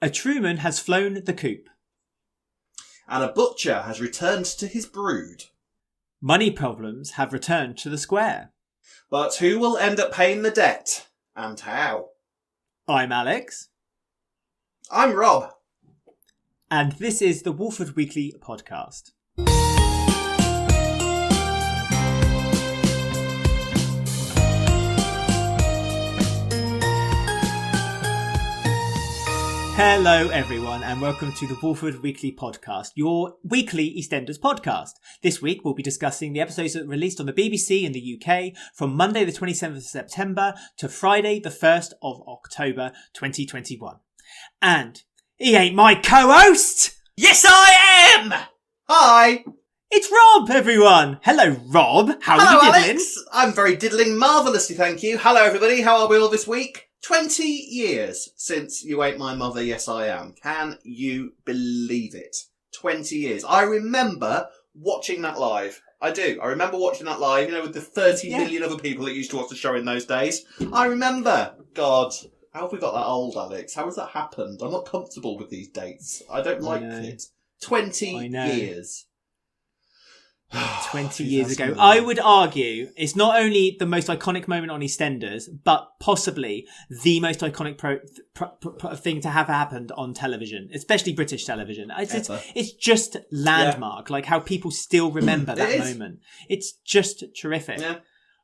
A Truman has flown the coop. And a butcher has returned to his brood. Money problems have returned to the square. But who will end up paying the debt? And how? I'm Alex. I'm Rob. And this is the Walford Weekly Podcast. Hello everyone and welcome to the Walford Weekly Podcast, your weekly EastEnders podcast. This week we'll be discussing the episodes that were released on the BBC in the UK from Monday the 27th of September to Friday the 1st of October 2021. And he ain't my co-host! Yes, I am! Hi! It's Rob, everyone! Hello, Rob. How are you diddling? Alex. I'm very diddling marvellously, thank you. Hello, everybody. How are we all this week? 20 years since You Ain't My Mother, Yes I Am. Can you believe it? 20 years. I remember watching that live. I do. I remember watching that live, with the 30 million other people that used to watch the show in those days. I remember. God, how have we got that old, Alex? How has that happened? I'm not comfortable with these dates. I don't like it. 20 years. 20 years ago. I would argue it's not only the most iconic moment on EastEnders, but possibly the most iconic thing to have happened on television, especially British television. It's just landmark, like how people still remember that moment. It's just terrific. Yeah.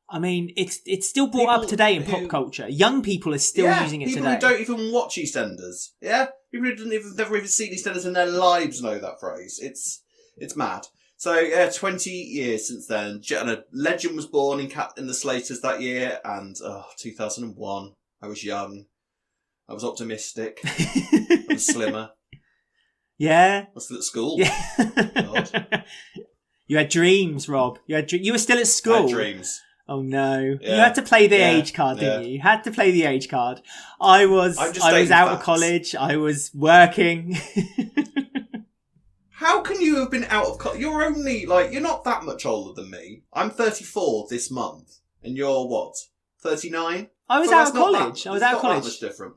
I mean, it's still brought up today in pop culture. Young people are still using it today. People who don't even watch EastEnders. Yeah? People who never even seen EastEnders in their lives know that phrase. It's mad. So, 20 years since then. And a legend was born in the Slaters that year. And, 2001. I was young. I was optimistic. I was slimmer. Yeah. I was still at school. Yeah. God. You had dreams, Rob. You were still at school. I had dreams. Oh no. Yeah. You had to play the age card, didn't you? You had to play the age card. I was out of college. I was working. How can you have been out of college? You're only, you're not that much older than me. I'm 34 this month. And you're what? 39? I was out of college. I was out of college. Not that much different.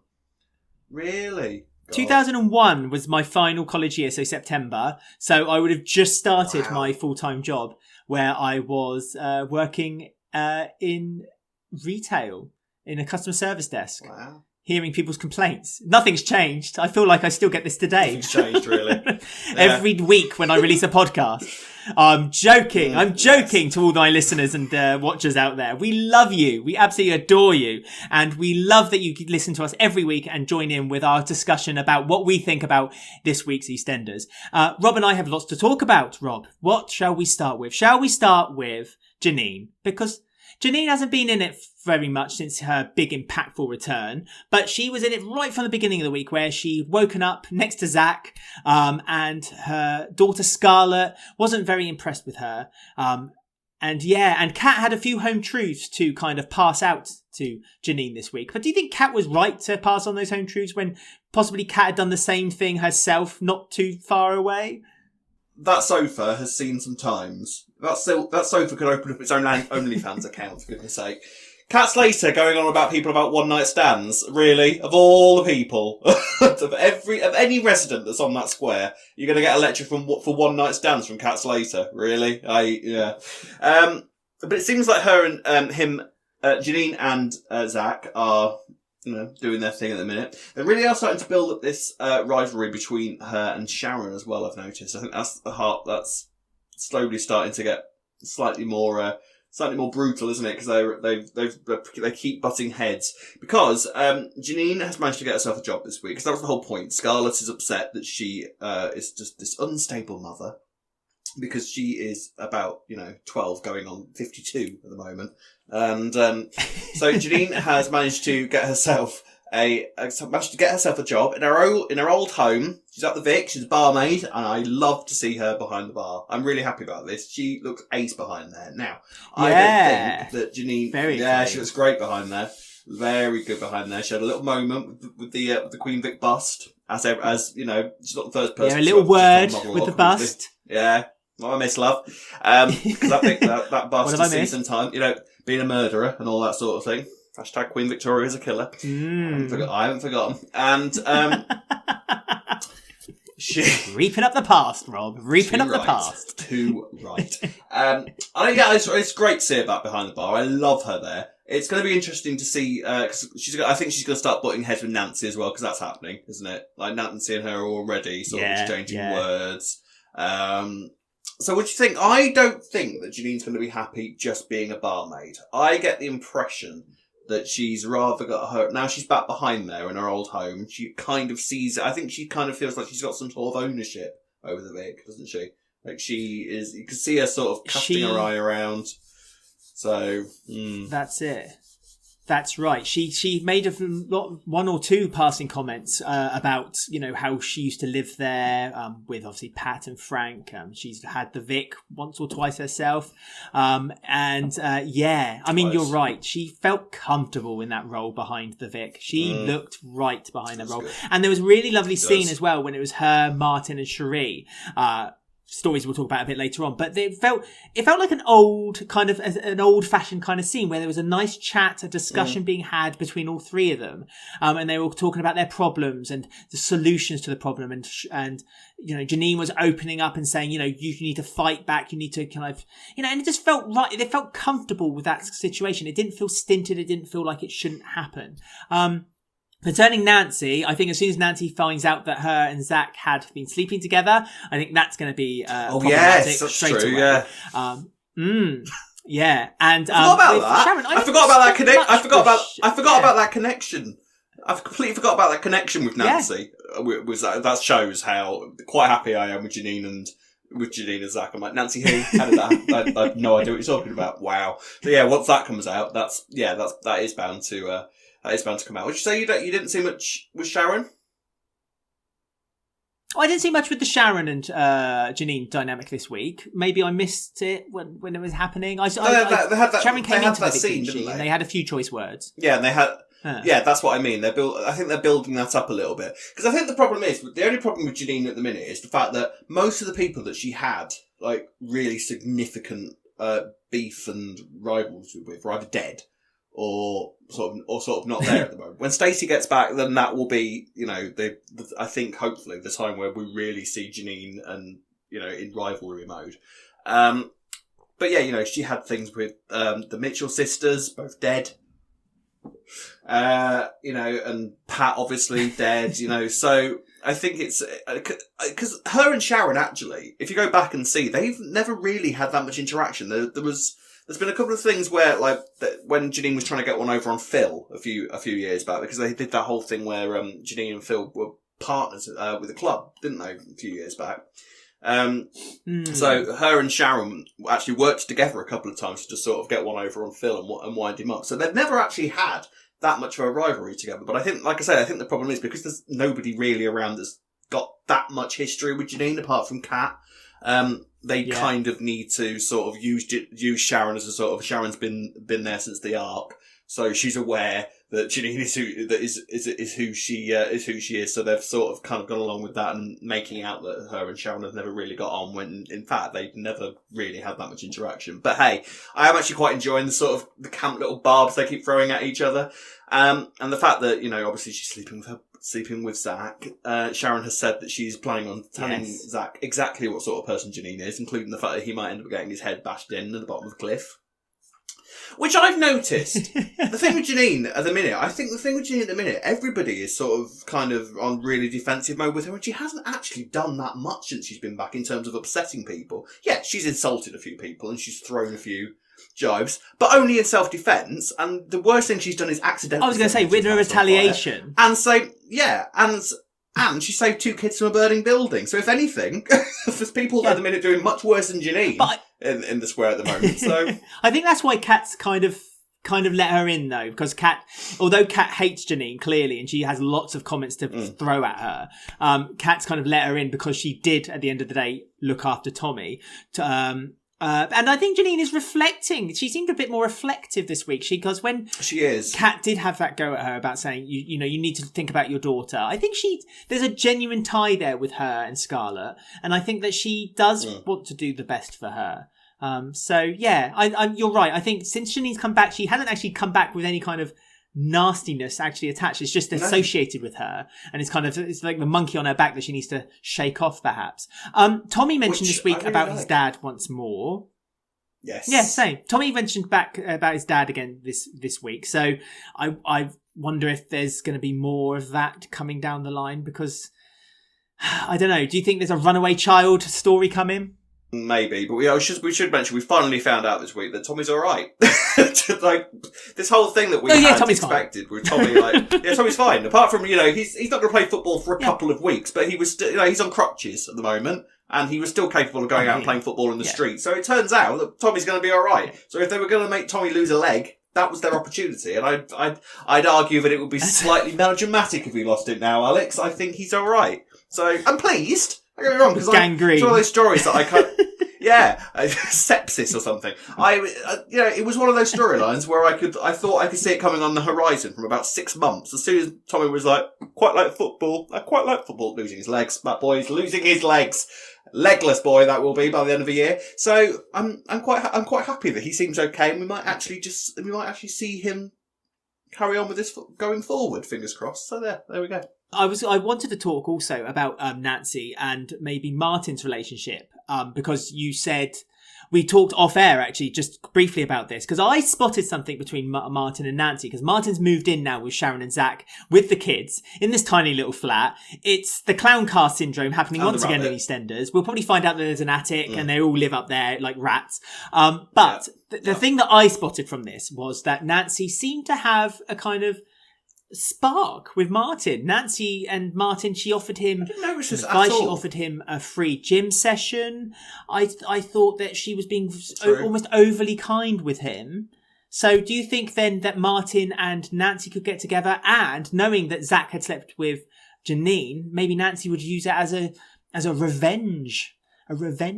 Really? God. 2001 was my final college year, so September. So I would have just started my full-time job where I was working in retail, in a customer service desk. Wow. Hearing people's complaints. Nothing's changed. I feel like I still get this today. Nothing's changed, really. Every week when I release a podcast. I'm joking. I'm joking to all my listeners and watchers out there. We love you. We absolutely adore you. And we love that you listen to us every week and join in with our discussion about what we think about this week's EastEnders. Rob and I have lots to talk about, Rob. What shall we start with? Shall we start with Janine? Because Janine hasn't been in it very much since her big impactful return, but she was in it right from the beginning of the week where she'd woken up next to Zack, and her daughter Scarlett wasn't very impressed with her. And Kat had a few home truths to kind of pass out to Janine this week. But do you think Kat was right to pass on those home truths when possibly Kat had done the same thing herself not too far away? That sofa has seen some times. That sofa could open up its own OnlyFans account, for goodness sake. Kat Slater going on about people about one night stands. Really? Of all the people, of any resident that's on that square, you're going to get a lecture for one night stands from Kat Slater. Really? But it seems like her and him, Janine and Zack are, doing their thing at the minute. They really are starting to build up this rivalry between her and Sharon as well, I've noticed. I think that's the heart that's slowly starting to get slightly more brutal, isn't it? Because they keep butting heads. Because Janine has managed to get herself a job this week. Because that was the whole point. Scarlett is upset that she is just this unstable mother. Because she is about, 12 going on 52 at the moment. And so Janine has managed to get herself a job in her old home. She's at the Vic, she's a barmaid, and I love to see her behind the bar. I'm really happy about this. She looks ace behind there. Now, I don't think that Janine... she looks great behind there. Very good behind there. She had a little moment with the Queen Vic bust. As she's not the first person. Yeah, a little word with the bust. Yeah. What I miss, love. Because I think that bust has seen some time, being a murderer and all that sort of thing. Hashtag Queen Victoria is a killer. I haven't forgotten. And Reaping up the past, Rob. Reaping up the right. past. Too right. I think it's great to see her back behind the bar. I love her there. It's going to be interesting to see, cause I think she's going to start butting heads with Nancy as well, because that's happening, isn't it? Like, Nancy and her are already sort of exchanging words. So what do you think? I don't think that Janine's going to be happy just being a barmaid. I get the impression that she's rather got her, now she's back behind there in her old home, she kind of sees, I think she kind of feels like she's got some sort of ownership over the Vic, doesn't she? Like she is, you can see her sort of casting her eye around. So, That's it. That's right. She made one or two passing comments about, you know, how she used to live there with obviously Pat and Frank. She's had the Vic once or twice herself. I mean, you're right. She felt comfortable in that role behind the Vic. She looked right behind the role. Good. And there was a really lovely scene as well when it was her, Martin and Sheree. Stories we'll talk about a bit later on, but it felt like an old fashioned kind of scene where there was a nice chat, a discussion being had between all three of them, and they were talking about their problems and the solutions to the problem, and you know, Janine was opening up and saying, you know, you need to fight back, you need to kind of, you know, and it just felt right. It felt comfortable with that situation. It didn't feel stinted. It didn't feel like it shouldn't happen. Concerning Nancy, I think as soon as Nancy finds out that her and Zack had been sleeping together, I think that's going to be problematic straight away. Yeah. Yeah, and I forgot about that. Sharon, I forgot about that connection. I forgot about that connection. I've completely forgot about that connection with Nancy. That shows how quite happy I am with Janine and Zack. I'm like, Nancy who? How did that? I have no idea what you're talking about. Wow. So yeah, once that comes out, that is bound to. That is bound to come out. Would you say you didn't see much with Sharon? I didn't see much with the Sharon and Janine dynamic this week. Maybe I missed it when it was happening. Sharon came into the scene, didn't they? And they had a few choice words. Yeah, and they had. Yeah, that's what I mean. I think they're building that up a little bit, because I think the only problem with Janine at the minute is the fact that most of the people that she had like really significant beef and rivals with were either dead or sort of not there at the moment. When Stacey gets back, then that will be, you know, I think hopefully the time where we really see Janine and, you know, in rivalry mode. But yeah, you know, she had things with the Mitchell sisters, both dead. You know, and Pat obviously dead, you know, so I think it's, because her and Sharon actually, if you go back and see, they've never really had that much interaction. There's been a couple of things where, like, when Janine was trying to get one over on Phil a few years back, because they did that whole thing where Janine and Phil were partners with a club, didn't they, a few years back? So her and Sharon actually worked together a couple of times to sort of get one over on Phil and wind him up. So they've never actually had that much of a rivalry together. But I think, like I said, the problem is because there's nobody really around that's got that much history with Janine apart from Kat. They kind of need to sort of use Sharon as a sort of, Sharon's been there since the Ark, so she's aware that Janine is who she is. So they've sort of kind of gone along with that and making out that her and Sharon have never really got on, when in fact they've never really had that much interaction. But hey, I am actually quite enjoying the sort of the camp little barbs they keep throwing at each other, and the fact that, you know, obviously she's sleeping with Zack. Sharon has said that she's planning on telling Zack exactly what sort of person Janine is, including the fact that he might end up getting his head bashed in at the bottom of the cliff. Which I've noticed. The thing with Janine at the minute, everybody is sort of kind of on really defensive mode with her, and she hasn't actually done that much since she's been back in terms of upsetting people. Yeah, she's insulted a few people and she's thrown a few jibes, but only in self-defence, and the worst thing she's done is accidentally... I was going to say, with her retaliation. And say, yeah, and she saved 2 kids from a burning building. So if anything, there's people at the minute doing much worse than Janine in the square at the moment. So I think that's why Kat's kind of let her in, though, because although Kat hates Janine clearly, and she has lots of comments to throw at her, Kat's kind of let her in because she did, at the end of the day, look after Tommy. And I think Janine is reflecting. She seemed a bit more reflective this week. Because when Kat did have that go at her about saying, you know, you need to think about your daughter. I think there's a genuine tie there with her and Scarlett, and I think that she does want to do the best for her. So yeah, you're right. I think since Janine's come back, she hasn't actually come back with any kind of nastiness actually attached. It's just associated with her, and it's like the monkey on her back that she needs to shake off, perhaps. Tommy mentioned this week about his dad once more. Yes. Yeah, same. Tommy mentioned back about his dad again this week. So I wonder if there's going to be more of that coming down the line, because I don't know. Do you think there's a runaway child story coming? Maybe, but we should mention we finally found out this week that Tommy's all right. Like this whole thing that we had Tommy's expected with Tommy, Tommy's fine. Apart from he's not going to play football for a couple of weeks, but he was still he's on crutches at the moment. And he was still capable of going out and playing football in the street. So it turns out that Tommy's going to be all right. So if they were going to make Tommy lose a leg, that was their opportunity. And I'd argue that it would be slightly melodramatic if we lost it now, Alex. I think he's all right. So I'm pleased. Don't get me wrong, because it's one of those stories that I can't. Sepsis or something. It was one of those storylines where I thought I could see it coming on the horizon from about 6 months. As soon as Tommy was like, I quite like football, losing his legs. That boy's losing his legs. Legless boy that will be by the end of the year. So I'm quite happy that he seems okay, and we might actually see him carry on with this going forward. Fingers crossed. So there we go. I wanted to talk also about Nancy and maybe Martin's relationship, because you said we talked off air actually just briefly about this, because I spotted something between Martin and Nancy, because Martin's moved in now with Sharon and Zack with the kids in this tiny little flat. It's the clown car syndrome happening once again in EastEnders. We'll probably find out that there's an attic and they all live up there like rats. But the thing that I spotted from this was that Nancy seemed to have a kind of spark with Martin. Nancy and Martin, she offered him advice, she offered him a free gym session. I thought that she was being almost overly kind with him. So do you think then that Martin and Nancy could get together, and knowing that Zack had slept with Janine, maybe Nancy would use it as a revenge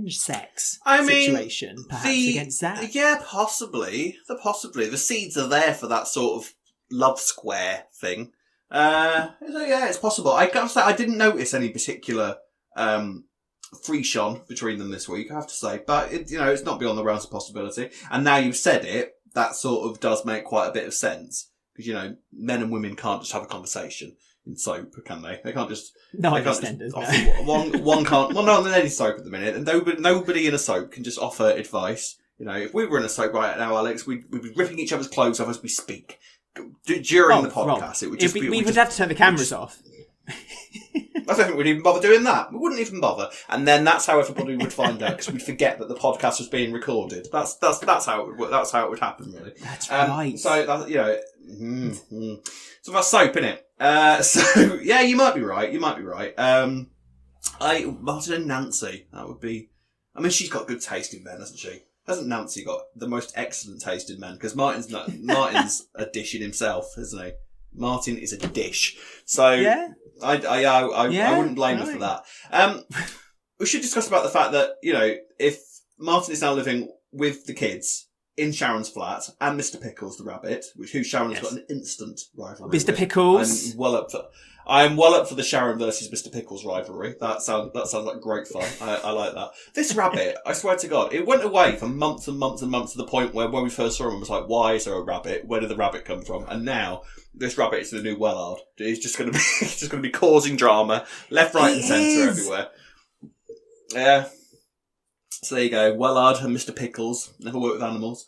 sex situation, perhaps against Zack? Yeah, possibly. The seeds are there for that sort of love square thing. It's possible. I gotta say, I didn't notice any particular frisson between them this week, I have to say. But it's not beyond the realms of possibility. And now you've said it, that sort of does make quite a bit of sense. Because men and women can't just have a conversation in soap, can they? They can't just. No, they can't just, one can't. Well, no, in any soap at the minute, and nobody in a soap can just offer advice. If we were in a soap right now, Alex, we'd be ripping each other's clothes off as we speak. During the podcast, it would just be. We would have to turn the cameras off. I don't think we'd even bother doing that. We wouldn't even bother, and then that's how everybody would find out, because we'd forget that the podcast was being recorded. That's how it would. That's how it would happen, really. That's right. So so that's soap, innit? So yeah, you might be right. Martin and Nancy. That would be. I mean, she's got good taste in men, hasn't she? Hasn't Nancy got the most excellent taste in men? Because Martin's a dish in himself, isn't he? Martin is a dish. So yeah. I wouldn't blame her for that. We should discuss about the fact that, if Martin is now living with the kids in Sharon's flat and Mr. Pickles the rabbit, who Sharon's got an instant rivalry with. Mr. Pickles. I'm well up for the Sharon versus Mr. Pickles rivalry. That sounds like great fun. I like that. This rabbit, I swear to God, it went away for months and months and months to the point where when we first saw him, it was like, why is there a rabbit? Where did the rabbit come from? And now this rabbit is the new Wellard. He's just going to be causing drama left, right, and centre everywhere. Yeah. So there you go, Wellard and Mr. Pickles. Never worked with animals.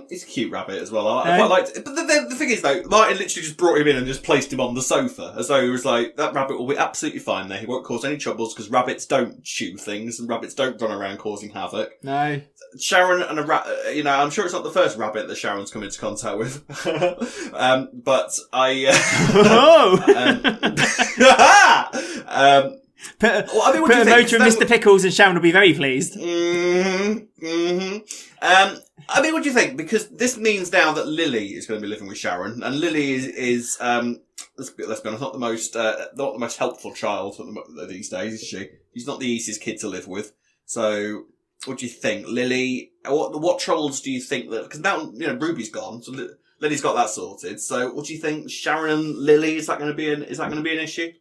He's a cute rabbit as well. I quite liked it. But the thing is, though, Martin literally just brought him in and just placed him on the sofa, as though he was like, that rabbit will be absolutely fine there. He won't cause any troubles, because rabbits don't chew things and rabbits don't run around causing havoc. No. Sharon and I'm sure it's not the first rabbit that Sharon's come into contact with. But I... Put a motor in Mr. Pickles and Sharon will be very pleased. I mean, what do you think? Because this means now that Lily is going to be living with Sharon, and Lily is let's be honest, not the most helpful child these days, is she? She's not the easiest kid to live with. So, what do you think, Lily? What trolls do you think that? Because now Ruby's gone, so Lily's got that sorted. So, what do you think, Sharon and Lily? Is that going to be an issue?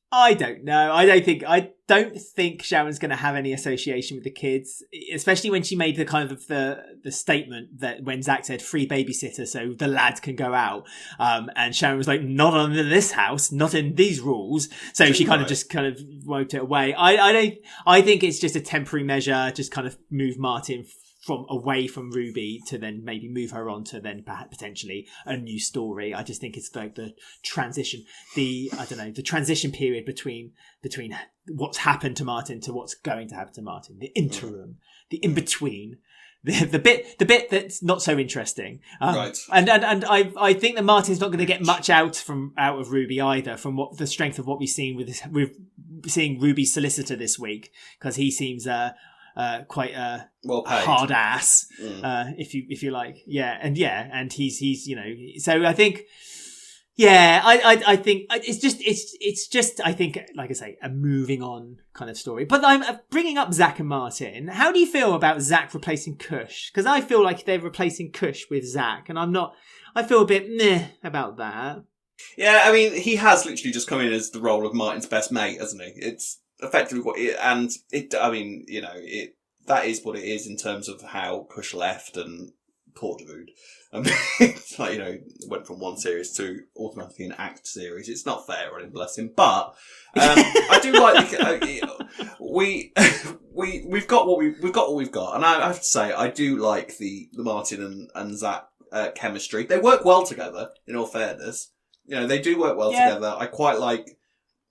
I don't know. I don't think Sharon's going to have any association with the kids, especially when she made the kind of the statement that when Zack said free babysitter so the lads can go out. And Sharon was like, not under this house, not in these rules. So she kind of wiped it away. I think it's just a temporary measure, just kind of move Martin from away from Ruby to then maybe move her on to then potentially a new story. I just think it's like the transition, the transition period between what's happened to Martin to what's going to happen to Martin, the interim, the in between, the bit that's not so interesting. Right. And I think that Martin's not going to get much out of Ruby either, from what the strength of what we've seen with seeing Ruby's solicitor this week, because he seems quite a well paid hard ass, if you like, and he's so I think, I think it's just I think, like I say, a moving on kind of story. But I'm bringing up Zack and Martin. How do you feel about Zack replacing Kush? Because I feel like they're replacing Kush with Zack, and I feel a bit meh about that. Yeah, I mean, he has literally just come in as the role of Martin's best mate, hasn't he? It's effectively that is what it is in terms of how Kush left and poor dude. It's like, went from one series to automatically an act series. It's not fair on him, bless him. But I do like we've got what we've got, and I have to say I do like the Martin and Zack chemistry. They work well together. In all fairness, they do work well together. I quite like.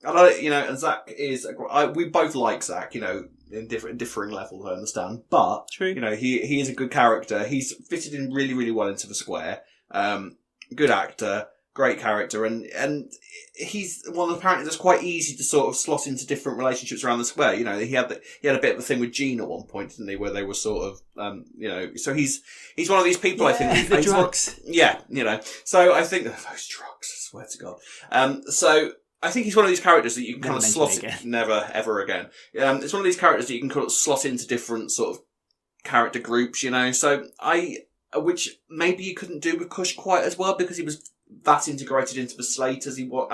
And Zack is. We both like Zack, in differing levels, I understand. But, true. He is a good character. He's fitted in really, really well into the square. Good actor, great character, and he's one of the characters that's quite easy to sort of slot into different relationships around the square. He had a bit of a thing with Jean at one point, didn't he, where they were sort of, so he's one of these people. I think the drugs. So I think those drugs. I swear to God. So. I think he's one of these characters that you can kind of slot in. Never, ever again. It's one of these characters that you can kind of slot into different sort of character groups, So which maybe you couldn't do with Kush quite as well, because he was that integrated into the slate as he was,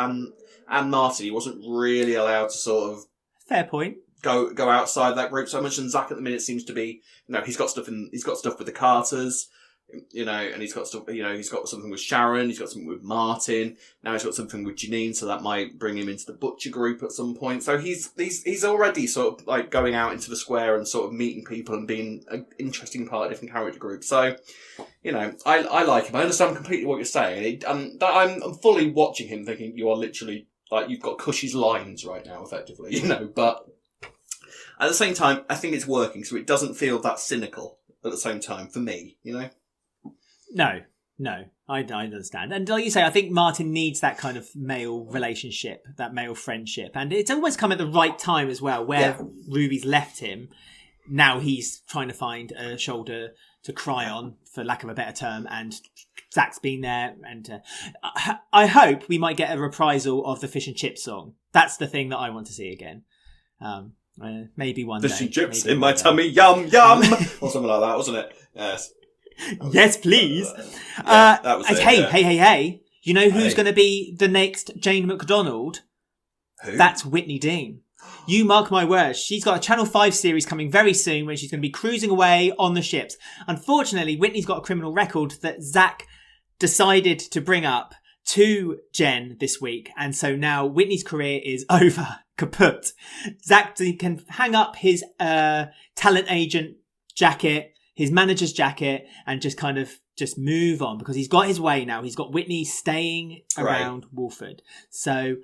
and Martin. He wasn't really allowed to sort of fair point go outside that group so much. And Zack at the minute seems to be, he's got stuff with the Carters. And he's got stuff, he's got something with Sharon, he's got something with Martin, now he's got something with Janine, so that might bring him into the Butcher group at some point. So he's already sort of like going out into the square and sort of meeting people and being an interesting part of different character groups. So, I like him. I understand completely what you're saying. I'm fully watching him thinking you are literally, like, you've got Cush's lines right now, effectively, but at the same time, I think it's working, so it doesn't feel that cynical at the same time for me, No, I understand. And like you say, I think Martin needs that kind of male relationship, that male friendship. And it's almost come at the right time as well, where Ruby's left him. Now he's trying to find a shoulder to cry on, for lack of a better term. And Zack's been there. And I hope we might get a reprisal of the fish and chips song. That's the thing that I want to see again. Maybe one day. Fish and chips in my tummy, yum, yum. Or something like that, wasn't it? Yes. Yes, please. That was it. Hey. You know who's going to be the next Jane McDonald? Who? That's Whitney Dean. You mark my words. She's got a Channel 5 series coming very soon when she's going to be cruising away on the ships. Unfortunately, Whitney's got a criminal record that Zack decided to bring up to Jen this week. And so now Whitney's career is over. Kaput. Zack can hang up his talent agent jacket, his manager's jacket, and just kind of just move on, because he's got his way now. He's got Whitney staying around Walford. So,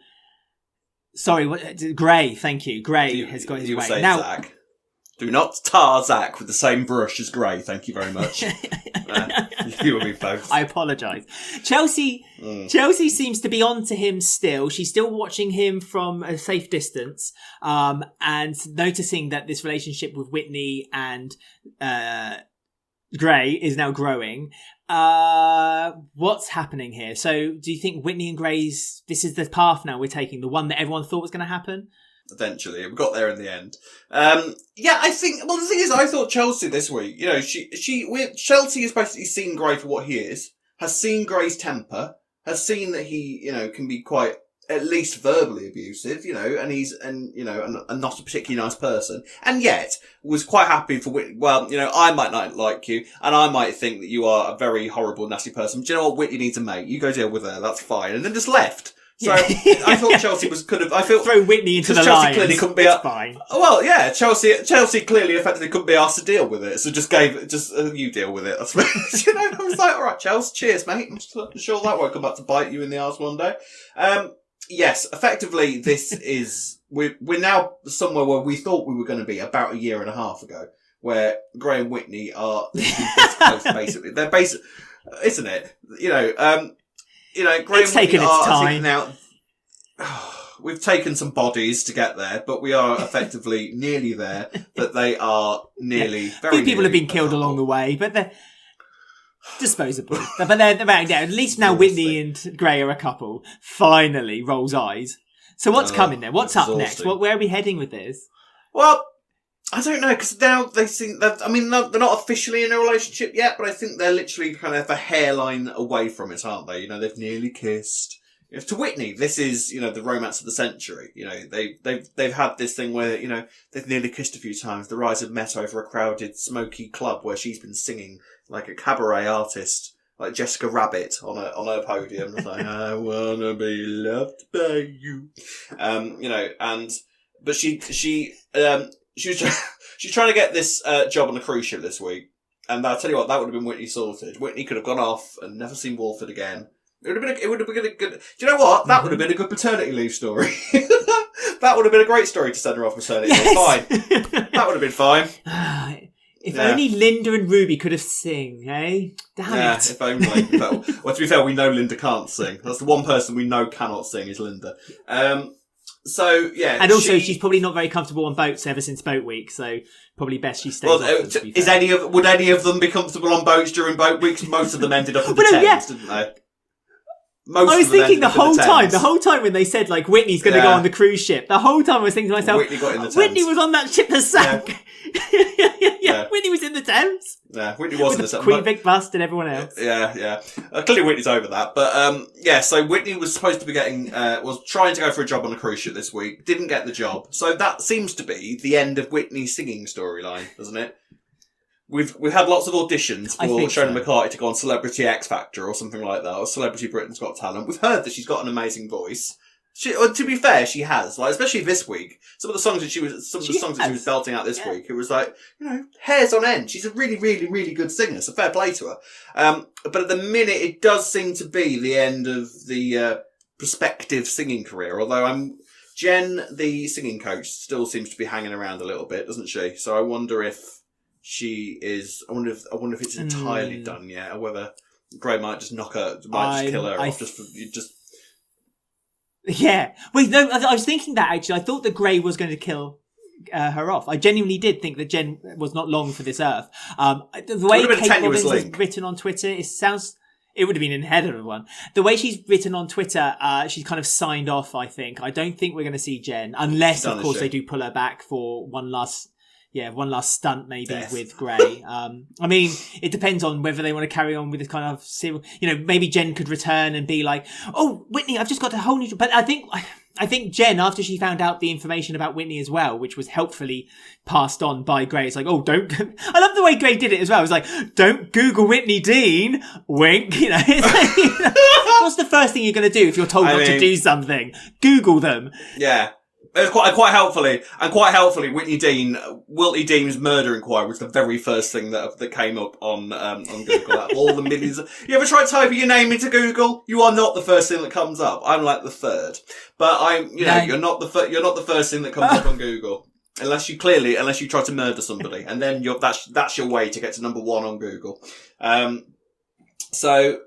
sorry, Gray, thank you. Gray has got his way. Now, Zack. Do not tar Zack with the same brush as Gray, thank you very much. You and me both. I apologise. Chelsea seems to be on to him still. She's still watching him from a safe distance, and noticing that this relationship with Whitney and Gray is now growing. What's happening here? So do you think Whitney and Gray's, this is the path now we're taking, the one that everyone thought was going to happen? Eventually, we got there in the end. I think. Well, the thing is, I thought Chelsea this week. Chelsea has basically seen Gray for what he is. Has seen Gray's temper. Has seen that he, can be quite at least verbally abusive, and not a particularly nice person, and yet was quite happy for Whitney. Well, I might not like you, and I might think that you are a very horrible, nasty person. But do you know what? Whitney needs a mate. You go deal with her. That's fine. And then just left. So I thought Chelsea throw Whitney into the Chelsea lines. Clearly couldn't be fine. Well, yeah, Chelsea clearly effectively couldn't be asked to deal with it, so you deal with it. I suppose. I was like, all right, Chelsea, cheers, mate. I'm sure that won't come back to bite you in the arse one day. Yes, effectively, this is we're now somewhere where we thought we were going to be about a year and a half ago, where Gray and Whitney are this close, basically. They're basic, isn't it? Gray it's and Whitney its are, time. I think now. We've taken some bodies to get there, but we are effectively nearly there. That they are nearly. A few people have been killed along the way, but they're disposable. But at least now Whitney and Gray are a couple. Finally, rolls eyes. So what's coming then? What's up next? Where are we heading with this? Well, I don't know, because now they think that, they're not officially in a relationship yet, but I think they're literally kind of a hairline away from it, aren't they? They've nearly kissed. If to Whitney, this is, the romance of the century. They've had this thing where, they've nearly kissed a few times. The rise have met over a crowded, smoky club where she's been singing like a cabaret artist, like Jessica Rabbit on her podium. It's like, I wanna be loved by you. But she's trying to get this, job on a cruise ship this week. And I'll tell you what, that would have been Whitney sorted. Whitney could have gone off and never seen Walford again. It would have been a good. Do you know what? That would have been a good paternity leave story. That would have been a great story to send her off maternity leave. Fine. That would have been fine. If only Linda and Ruby could have sing, eh? Damn it. If only. Well, to be fair, we know Linda can't sing. That's the one person we know cannot sing is Linda. So yeah, and also she's probably not very comfortable on boats ever since Boat Week, so probably best she stays. Well, would any of them be comfortable on boats during Boat Weeks? Most of them ended up in the Thames, didn't they? I was thinking the whole time when they said like Whitney's going to go on the cruise ship, the whole time I was thinking to myself, Whitney was on that ship that sank. Yeah. Whitney was in the Thames. Yeah, Whitney was in the Thames. Queen Vic Bust and everyone else. Yeah. Clearly Whitney's over that, but so Whitney was supposed to be was trying to go for a job on a cruise ship this week, didn't get the job, so that seems to be the end of Whitney's singing storyline, doesn't it? We've had lots of auditions for Sharon McCarthy to go on Celebrity X Factor or something like that, or Celebrity Britain's Got Talent. We've heard that she's got an amazing voice. To be fair, she has. Like, especially this week, some of the songs that she was belting out this week, it was like, hairs on end. She's a really, really, really good singer. So fair play to her. But at the minute, it does seem to be the end of the prospective singing career. Although Jen, the singing coach, still seems to be hanging around a little bit, doesn't she? So I wonder if she is. I wonder if it's entirely done yet, or whether Gray might just kill her off. Yeah. Wait, no. I was thinking that actually. I thought that Gray was going to kill her off. I genuinely did think that Jen was not long for this earth. The way Kate Robbins has written on Twitter, it would have been in head of one. The way she's written on Twitter, she's kind of signed off. I think. I don't think we're going to see Jen unless, of course, they do pull her back for one last stunt maybe with Gray. It depends on whether they want to carry on with this kind of serial, maybe Jen could return and be like, oh, Whitney, I've just got a whole new, but I think Jen, after she found out the information about Whitney as well, which was helpfully passed on by Gray, it's like, oh, don't, I love the way Gray did it as well. It was like, don't Google Whitney Dean, wink, what's the first thing you're going to do if you're told not to do something? Google them. Yeah. It was quite helpfully, Wilty Dean's murder inquiry was the very first thing that came up on Google. All the millions. You ever tried typing your name into Google? You are not the first thing that comes up. I'm like the third, but you're not the first thing that comes up on Google unless you try to murder somebody, and then that's your way to get to number one on Google. So.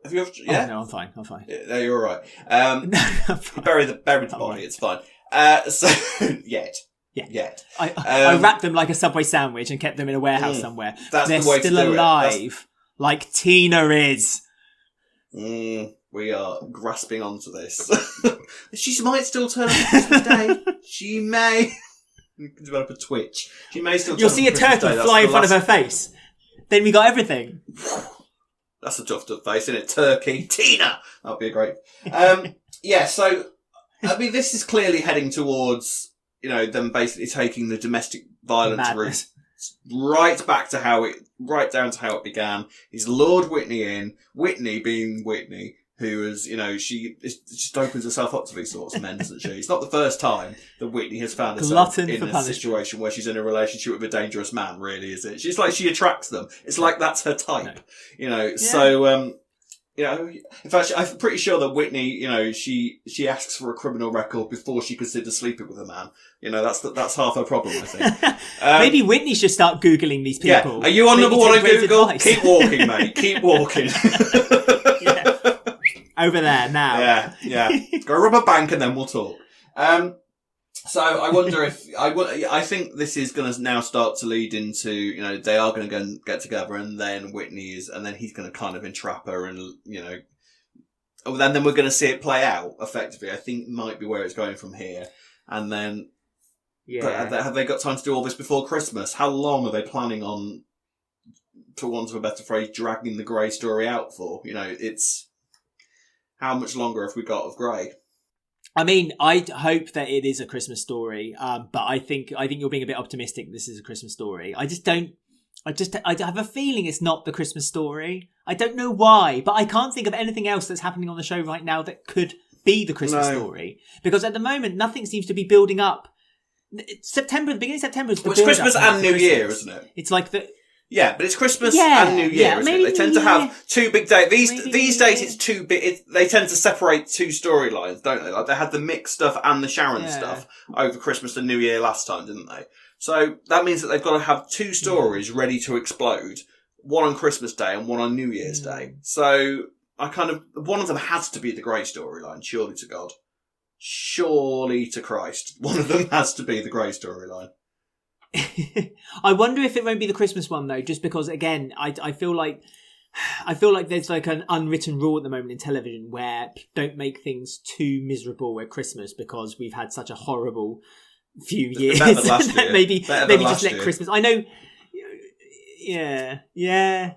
Have you ever? Yeah. Oh, no, I'm fine. No, you're all right. Bury the body. Right. It's fine. Yet. I wrapped them like a Subway sandwich and kept them in a warehouse somewhere. They're the way still to do alive, like Tina is. We are grasping onto this. She might still turn up on Christmas Day. She may develop a twitch. She may still. You'll see a turkey fly in front of her face. Then we got everything. That's a tough face, isn't it? Turkey. Tina! That'd be a great. So I mean, this is clearly heading towards, them basically taking the domestic violence route right right down to how it began. He's lured Whitney in. Whitney being Whitney, who is, she just opens herself up to these sorts of men, doesn't she? It's not the first time that Whitney has found herself in a situation where she's in a relationship with a dangerous man, really, is it? She's like, she attracts them. It's like that's her type, so, in fact, I'm pretty sure that Whitney, she asks for a criminal record before she considers sleeping with a man. That's half her problem, I think. Maybe Whitney should start Googling these people. Yeah. Are you on number one on Google? Advice. Keep walking, mate. Keep walking. Over there now. Yeah. Go rob a bank and then we'll talk. So I wonder if I think this is going to now start to lead into, they are going to go and get together, and then and then he's going to kind of entrap her, and then we're going to see it play out effectively. I think might be where it's going from here, and then. Yeah. But have they got time to do all this before Christmas? How long are they planning on, for want of a better phrase, dragging the Grey story out for? It's how much longer have we got of Grey? I mean, I hope that it is a Christmas story, but I think you're being a bit optimistic. This is a Christmas story. I have a feeling it's not the Christmas story. I don't know why, but I can't think of anything else that's happening on the show right now that could be the Christmas story, because at the moment nothing seems to be building up. The beginning of September is the it's Christmas and New Year, isn't it? It's like the. Yeah, but it's Christmas and New Year, isn't it? They tend to have two big days. These days it's too big. They tend to separate two storylines, don't they? Like they had the Mick stuff and the Sharon stuff over Christmas and New Year last time, didn't they? So that means that they've got to have two stories ready to explode. One on Christmas Day and one on New Year's Day. So one of them has to be the Grey storyline, surely to God. Surely to Christ. One of them has to be the Grey storyline. I wonder if it won't be the Christmas one though, just because again, I feel like there's like an unwritten rule at the moment in television where don't make things too miserable at Christmas because we've had such a horrible few years. maybe just let Christmas. I know. Yeah.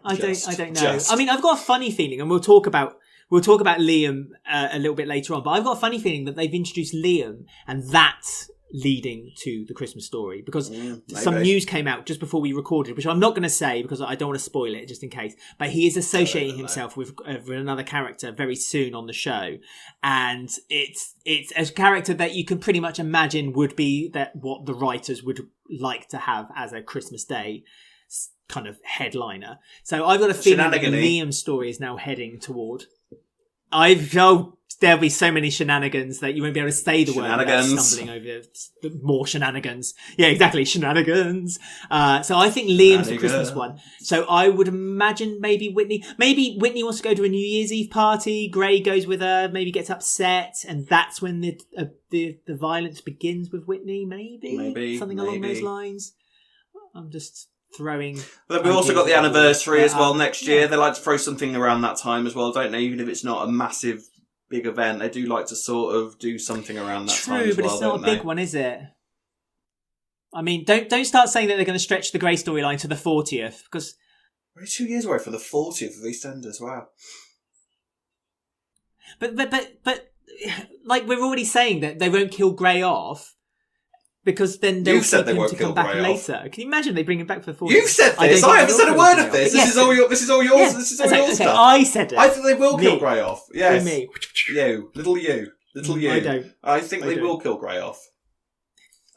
I don't know. I mean, I've got a funny feeling, and we'll talk about Liam a little bit later on, but I've got a funny feeling that they've introduced Liam and that's leading to the Christmas story, because some news came out just before we recorded, which I'm not going to say because I don't want to spoil it just in case, but he is associating himself with another character very soon on the show, and it's a character that you can pretty much imagine would be what the writers would like to have as a Christmas Day kind of headliner. So I've got a feeling that the Liam story is now heading toward. There'll be so many shenanigans that you won't be able to say the word without stumbling over more shenanigans. Yeah, exactly, shenanigans. So I think Liam's the Christmas one. So I would imagine maybe Whitney wants to go to a New Year's Eve party. Grey goes with her, maybe gets upset, and that's when the violence begins with Whitney. Maybe something along those lines. I'm just throwing. But we've also got the anniversary as well next year. They like to throw something around that time as well, don't they? Even if it's not a massive big event, they do like to sort of do something around that time as well. True, but it's not a big one, is it? I mean, don't start saying that they're going to stretch the Grey storyline to the 40th, because we're 2 years away from the 40th of EastEnders. Wow. But like we're already saying that they won't kill Grey off, because then they'll keep him to come back later. Can you imagine they bring him back for the 40th? You've said this. I haven't said a word of this. This is all yours. Yes. This is all your stuff. I said it. I think they will kill Grey off. Yes. Me. You. Little you. I don't. I think they will kill Grey off.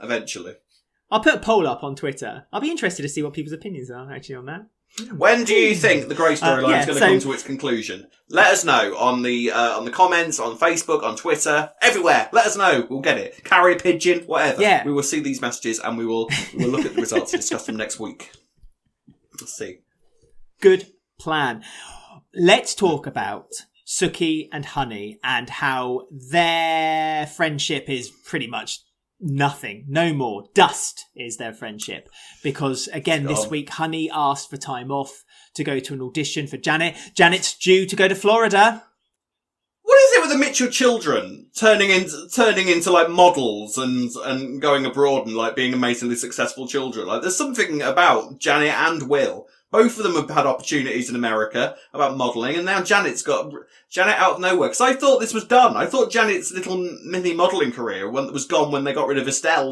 Eventually. I'll put a poll up on Twitter. I'll be interested to see what people's opinions are actually on that. When do you think the Grey storyline is going to come to its conclusion? Let us know on the comments, on Facebook, on Twitter, everywhere. Let us know. We'll get it. Carrier pigeon, whatever. Yeah. We will see these messages and we will look at the results and discuss them next week. Let's see. Good plan. Let's talk about Suki and Honey and how their friendship is pretty much nothing, no more. Dust is their friendship. Because again, this week, Honey asked for time off to go to an audition for Janet. Janet's due to go to Florida. What is it with the Mitchell children turning into like models and going abroad and like being amazingly successful children? Like there's something about Janet and Will, Both of them have had opportunities in America about modelling, and now Janet's got Janet out of nowhere. Because I thought this was done. I thought Janet's little mini modelling career was gone when they got rid of Estelle,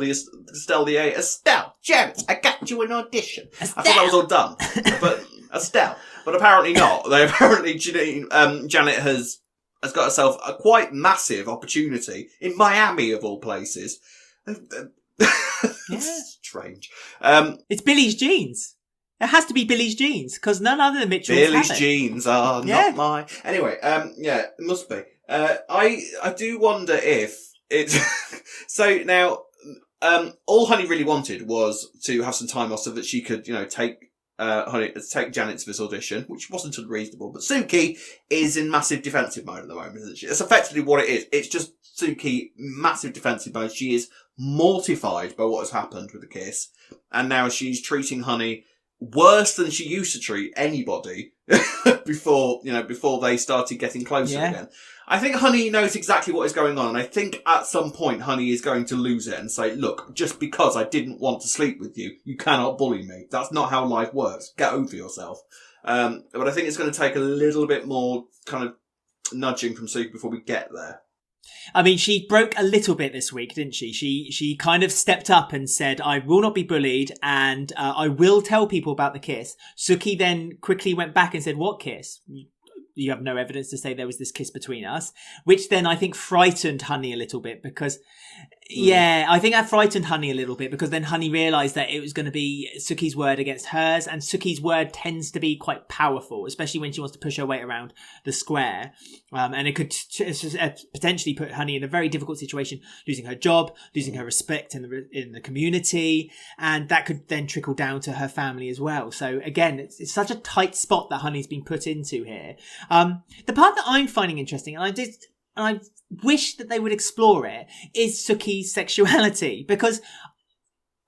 Janet, I got you an audition. Estelle. I thought that was all done. But Estelle. But apparently not. Janine, Janet has got herself a quite massive opportunity in Miami, of all places. Yeah. Strange. It's Billy's jeans. It has to be Billy's jeans, because none other than Mitchell's Billy's have it. jeans are not my... Anyway, it must be. I do wonder if it's... So now, all Honey really wanted was to have some time off so that she could, take Janet to this audition, which wasn't unreasonable. But Suki is in massive defensive mode at the moment, isn't she? That's effectively what it is. It's just Suki, massive defensive mode. She is mortified by what has happened with the kiss, and now she's treating Honey worse than she used to treat anybody before they started getting closer again. I think Honey knows exactly what is going on, and I think at some point Honey is going to lose it and say, look, just because I didn't want to sleep with you, you cannot bully me. That's not how life works. Get over yourself. But I think it's going to take a little bit more kind of nudging from Suki before we get there. I mean, she broke a little bit this week, didn't she? She kind of stepped up and said, I will not be bullied, and I will tell people about the kiss. Suki then quickly went back and said, what kiss? You have no evidence to say there was this kiss between us, which then I think frightened Honey a little bit because, I think that frightened Honey a little bit because then Honey realised that it was going to be Suki's word against hers, and Suki's word tends to be quite powerful, especially when she wants to push her weight around the square. And it could potentially put Honey in a very difficult situation, losing her job, losing her respect in the community, and that could then trickle down to her family as well. So again, it's such a tight spot that Honey's been put into here. The part that I'm finding interesting, and I wish that they would explore it, is Suki's sexuality, because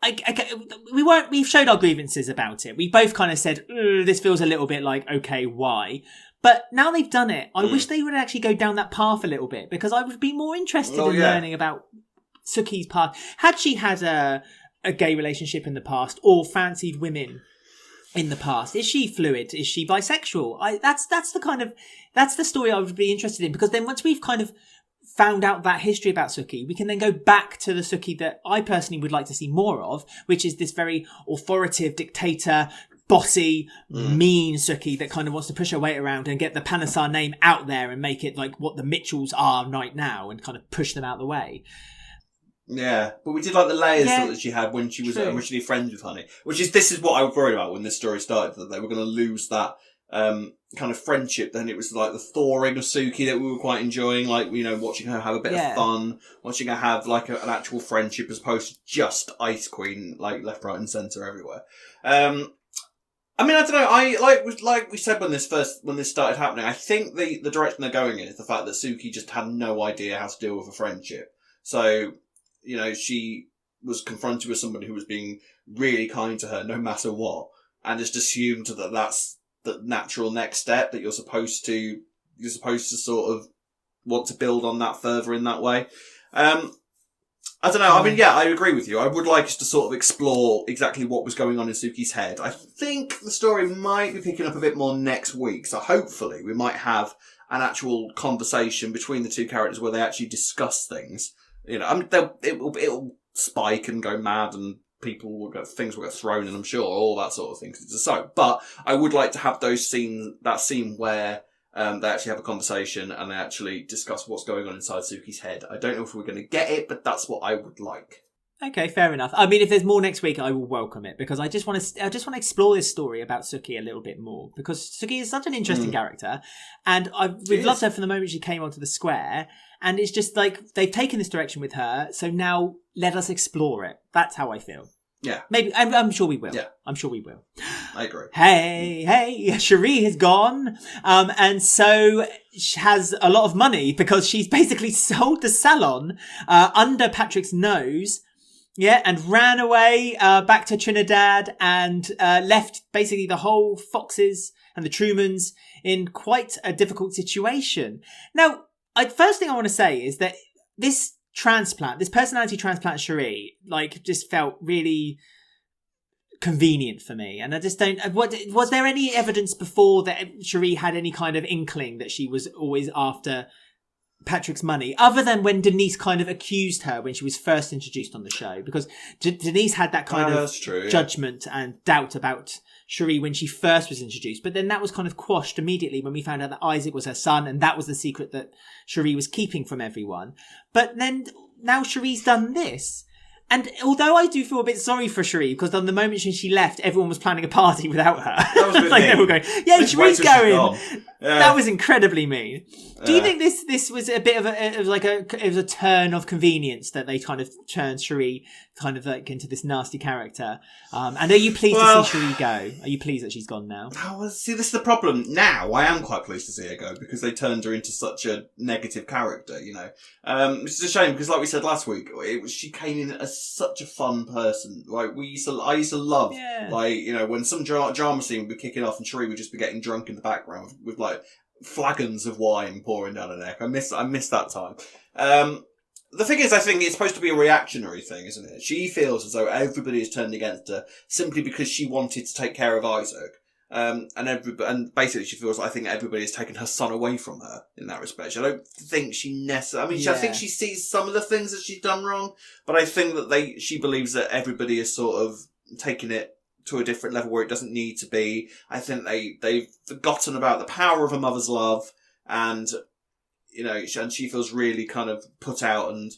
we've showed our grievances about it. We both kind of said, this feels a little bit like, okay, why? But now they've done it, I wish they would actually go down that path a little bit, because I would be more interested in learning about Suki's past. Had she had a gay relationship in the past, or fancied women in the past? Is she fluid? Is she bisexual? That's the story I would be interested in, because then once we've kind of found out that history about Suki, we can then go back to the Suki that I personally would like to see more of, which is this very authoritative dictator, bossy, mean Suki that kind of wants to push her weight around and get the Panasar name out there and make it like what the Mitchells are right now and kind of push them out of the way. Yeah, but we did like the layers that she had when she was originally friends with Honey, this is what I was worried about when this story started, that they were going to lose that kind of friendship. Then it was like the thawing of Suki that we were quite enjoying, like, watching her have a bit of fun, watching her have like an actual friendship as opposed to just Ice Queen, like left, right and centre everywhere. I mean, I don't know. I like we said when this started happening. I think the direction they're going in is the fact that Suki just had no idea how to deal with a friendship. So, she was confronted with somebody who was being really kind to her no matter what, and just assumed that that's the natural next step, that you're supposed to sort of want to build on that further in that way. I don't know. I mean, I agree with you. I would like us to sort of explore exactly what was going on in Suki's head. I think the story might be picking up a bit more next week, so hopefully we might have an actual conversation between the two characters where they actually discuss things. It'll spike and go mad, and things will get thrown, and I'm sure all that sort of thing. But I would like to have that scene where they actually have a conversation and they actually discuss what's going on inside Suki's head. I don't know if we're going to get it, but that's what I would like. Okay, fair enough. I mean, if there's more next week, I will welcome it, because I just want to explore this story about Suki a little bit more, because Suki is such an interesting character, and we've loved her from the moment she came onto the square, and it's just like they've taken this direction with her, so now let us explore it. That's how I feel. Yeah. Maybe. I'm sure we will. Yeah. I'm sure we will. I agree. Hey, Sheree has gone. And so she has a lot of money because she's basically sold the salon, under Patrick's nose. Yeah. And ran away, back to Trinidad and, left basically the whole Foxes and the Trumans in quite a difficult situation. Now, first thing I want to say is that this personality transplant, Sheree, just felt really convenient for me. And I just don't, was there any evidence before that Sheree had any kind of inkling that she was always after Patrick's money, other than when Denise kind of accused her when she was first introduced on the show? Because Denise had that kind of judgment and doubt about Sheree when she first was introduced, but then that was kind of quashed immediately when we found out that Isaac was her son, and that was the secret that Sheree was keeping from everyone. But then now Sheree's done this. And although I do feel a bit sorry for Sheree, because on the moment she left, everyone was planning a party without her. That was a bit like mean. they were going, yeah, Sheree's going. Yeah. That was incredibly mean. Do you think this was a bit of it was a turn of convenience that they kind of turned Sheree kind of like into this nasty character? And are you pleased to see Sheree go? Are you pleased that she's gone now? Oh, well, see, this is the problem. Now, I am quite pleased to see her go because they turned her into such a negative character, you know. Which is a shame because, like we said last week, she came in as such a fun person. Like I used to love, like, you know, when some drama scene would be kicking off and Sheree would just be getting drunk in the background with like flagons of wine pouring down her neck. I miss that time. The thing is, I think it's supposed to be a reactionary thing, isn't it? She feels as though everybody has turned against her simply because she wanted to take care of Isaac. And basically she feels like I think everybody has taken her son away from her in that respect. I don't think she necessarily, I think she sees some of the things that she's done wrong, but I think that she believes that everybody is sort of taking it to a different level where it doesn't need to be. I think they've forgotten about the power of a mother's love, and, you know, and she feels really kind of put out. And,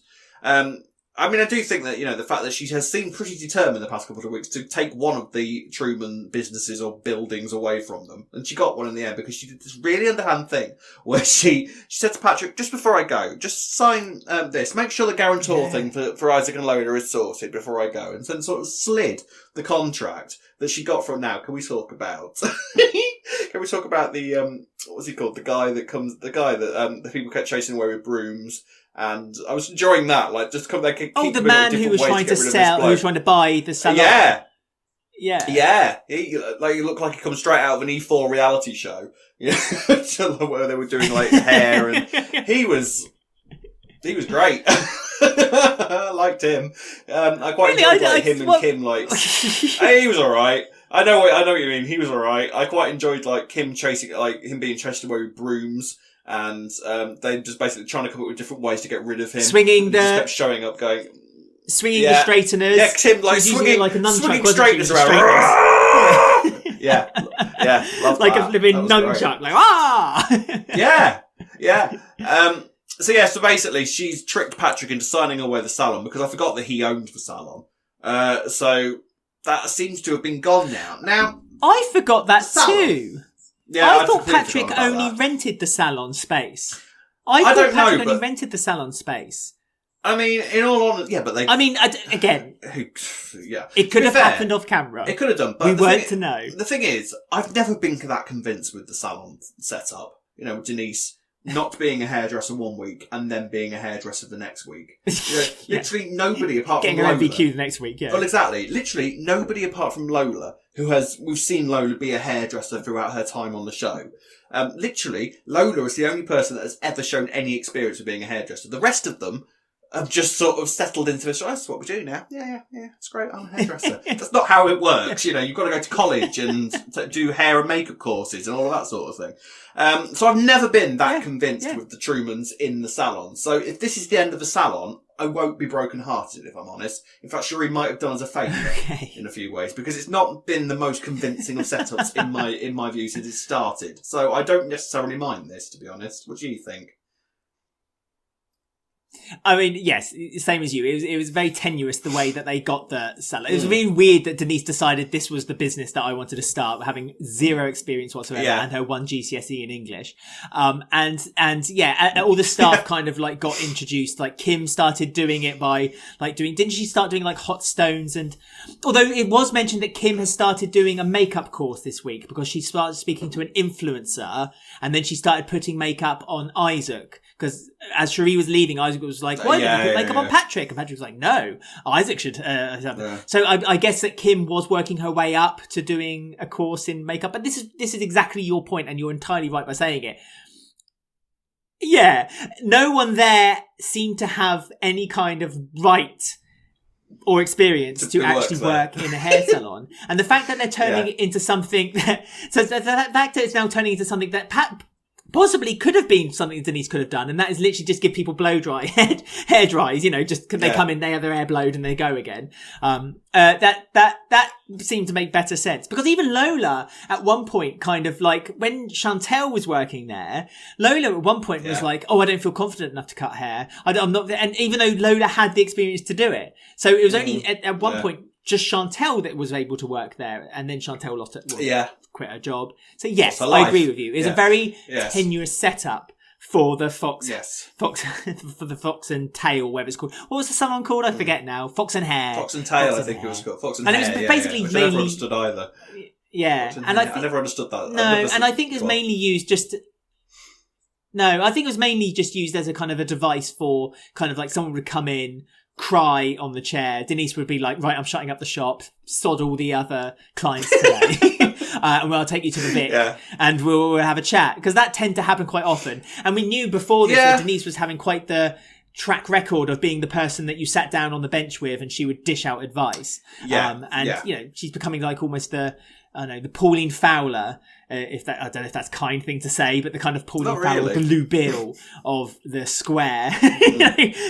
I mean, I do think that, you know, the fact that she has seemed pretty determined the past couple of weeks to take one of the Truman businesses or buildings away from them. And she got one in the end because she did this really underhand thing where she said to Patrick, just before I go, just sign this. Make sure the guarantor thing for Isaac and Lola is sorted before I go. And then sort of slid the contract that she got from now. Can we talk about? Can we talk about the, what's he called? The guy that the people kept chasing away with brooms. And I was enjoying that, like, just come there. The man who was trying to sell, who was trying to buy the salon. Yeah. He looked like he comes straight out of an E4 reality show, you know, where they were doing like hair, and he was great. I liked him. I quite enjoyed him and Kim. Like, he was all right. I know what you mean. He was all right. I quite enjoyed like Kim chasing, like him being chased away with brooms. And they just basically trying to come up with different ways to get rid of him. Swinging just kept showing up, going, swinging the straighteners. Yeah, Tim like swinging like a nunchuck, swinging straighteners around. yeah, love like that. a flipping nunchuck, like So basically, she's tricked Patrick into signing away the salon because I forgot that he owned the salon. So that seems to have been gone now. Now I forgot that too. Yeah, I thought Patrick only rented the salon space. I thought Patrick only rented the salon space. I mean, in all honesty, yeah, but they... I mean, again... yeah. It could have happened off camera. It could have done, but... We weren't to know. The thing is, I've never been that convinced with the salon setup. You know, Denise not being a hairdresser one week and then being a hairdresser the next week. You know, literally nobody apart from Lola... Getting her MVQ the next week, yeah. Well, exactly. Literally nobody apart from Lola, we've seen Lola be a hairdresser throughout her time on the show. Literally, Lola is the only person that has ever shown any experience of being a hairdresser. The rest of them have just sort of settled into this. Oh, that's what we do now. Yeah, it's great. I'm a hairdresser. That's not how it works. You know, you've got to go to college and do hair and makeup courses and all of that sort of thing. So I've never been that convinced with the Trumans in the salon. So if this is the end of the salon, I won't be broken-hearted, if I'm honest. In fact, Sheree might have done us a favour in a few ways, because it's not been the most convincing of setups in my view since it started. So I don't necessarily mind this, to be honest. What do you think? I mean, yes, same as you. It was very tenuous the way that they got the salon. It was really weird that Denise decided this was the business that I wanted to start, having zero experience whatsoever and her one GCSE in English. All the staff kind of like got introduced. Like Kim started doing it by like didn't she start doing like hot stones? And although it was mentioned that Kim has started doing a makeup course this week because she started speaking to an influencer, and then she started putting makeup on Isaac. Because as Sheree was leaving, Isaac was like, why don't you put makeup on Patrick? And Patrick was like, no, Isaac should have it. So I guess that Kim was working her way up to doing a course in makeup. But this is exactly your point, and you're entirely right by saying it. Yeah, no one there seemed to have any kind of right or experience to actually work work in a hair salon. And the fact that they're turning it into something so the fact that it's now turning into something that possibly could have been something Denise could have done, and that is literally just give people blow dry hair dries, just because they come in, they have their hair blowed and they go again. That seemed to make better sense, because even Lola at one point, kind of like when Chantel was working there, Lola at one point was like, "Oh, I don't feel confident enough to cut hair. I'm not," and even though Lola had the experience to do it, so it was only at one point just Chantel that was able to work there, and then Chantel lost it. Quit her job. So yes, I agree with you. It's a very tenuous setup for the Fox for the Fox and Tail, whatever it's called. What was the salon called? I forget now. Fox and Hair. Fox and Tail, I think it was called. Fox and Hair. And it was basically which mainly. I never understood either. Yeah, and I never understood that. No, and I think it was mainly used just. No, I think it was mainly just used as a kind of a device for kind of like someone would come in, cry on the chair. Denise would be like, "Right, I'm shutting up the shop. Sod all the other clients today." And I'll take you to the Vic and we'll have a chat, because that tend to happen quite often. And we knew before this that Denise was having quite the track record of being the person that you sat down on the bench with and she would dish out advice. She's becoming like almost the Pauline Fowler, I don't know if that's a kind thing to say, but the kind of Pauline Fowler, the Lou Bill of the square.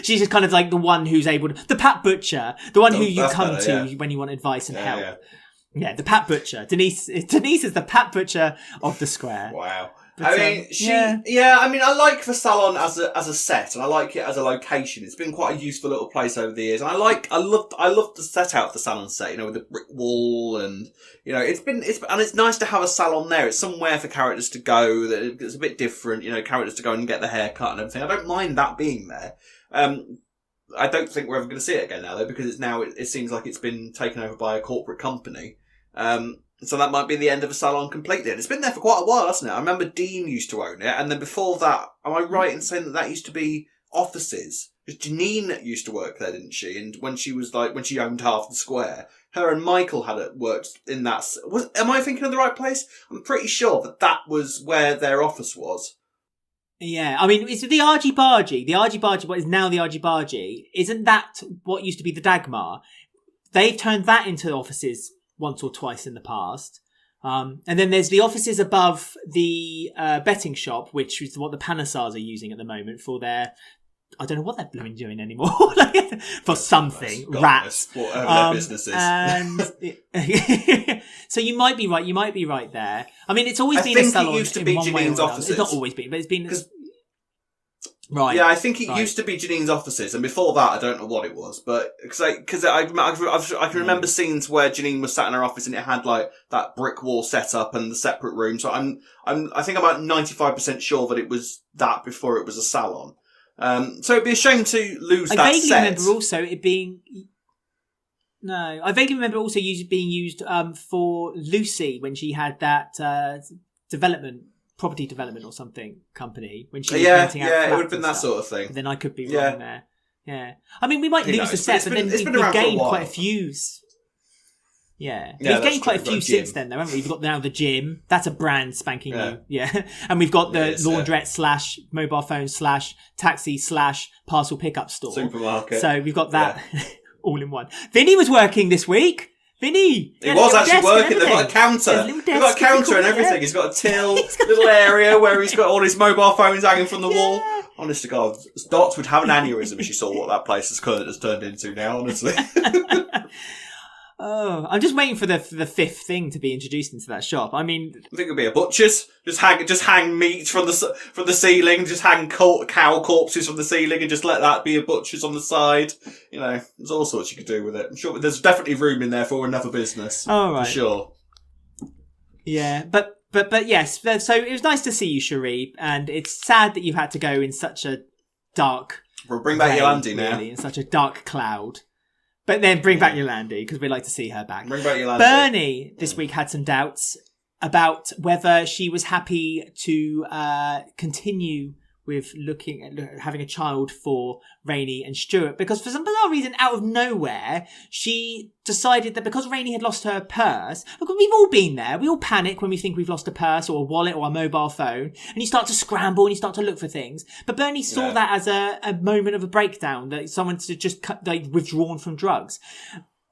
She's just kind of like the one who's able to, the Pat Butcher, the one who you come to when you want advice and help. Yeah, the Pat Butcher. Denise is the Pat Butcher of the square. Wow. But, I like the salon as a set, and I like it as a location. It's been quite a useful little place over the years, and I love the set out the salon set, with the brick wall, and it's nice to have a salon there. It's somewhere for characters to go. That it's a bit different, characters to go and get their hair cut and everything. I don't mind that being there. I don't think we're ever going to see it again now, though, because it seems like it's been taken over by a corporate company. So that might be the end of a salon completely. And it's been there for quite a while, hasn't it? I remember Dean used to own it, and then before that, am I right in saying that used to be offices? Because Janine used to work there, didn't she? And when she owned half the square, her and Michael worked in that. Am I thinking of the right place? I'm pretty sure that was where their office was. Yeah, I mean, it's the Argy Bargy. The Argy Bargy, what is now the Argy Bargy, isn't that what used to be the Dagmar? They've turned that into offices once or twice in the past. And then there's the offices above the betting shop, which is what the Panasars are using at the moment for their... I don't know what they're blooming doing anymore. For something. Rats. Whatever their business is. And so you might be right there. I mean, it's always been a salon. It used to be Janine's offices. It's not always been, but it's been... Right. Yeah, I think it used to be Janine's offices, and before that, I don't know what it was, but because I can remember scenes where Janine was sat in her office and it had like that brick wall set up and the separate room. So I think I'm about 95% sure that it was that before it was a salon. So it'd be a shame to lose that set. I vaguely remember also it being. No, I vaguely remember also being used for Lucy when she had that property development or something company, when she was renting out flats. It would have been that sort of thing. But then I could be wrong there. Yeah, I mean, we might lose the set, but then we've gained quite a few. Yeah, we've gained quite a few since then, though, haven't we? We've got now the gym. That's a brand spanking new. Yeah, and we've got the laundrette / mobile phone / taxi / parcel pickup store. Supermarket. So we've got that all in one. Vinny was working this week. Vinny! He was actually working. They've got a counter. They've got a counter and everything. He's got a till, little area where he's got all his mobile phones hanging from the wall. Honest to God, Dots would have an aneurysm if she saw what that place has turned into now, honestly. Oh, I'm just waiting for the fifth thing to be introduced into that shop. I mean, I think it'll be a butcher's. Just hang meat from the ceiling. Just hang cow corpses from the ceiling, and just let that be a butcher's on the side. There's all sorts you could do with it. I'm sure there's definitely room in there for another business. Oh, right. For sure. Yeah, but yes. So it was nice to see you, Sheree, and it's sad that you had to go in such a dark. We'll bring back Yolandi now. In such a dark cloud. But then bring back Yolandi, because we'd like to see her back. Bring back Yolandi. Bernie this week had some doubts about whether she was happy to continue with looking at having a child for Rainee and Stuart, because for some bizarre reason, out of nowhere, she decided that because Rainee had lost her purse, because we've all been there, we all panic when we think we've lost a purse or a wallet or a mobile phone, and you start to scramble and you start to look for things. But Bernie saw that as a moment of a breakdown, that someone's just withdrawn from drugs.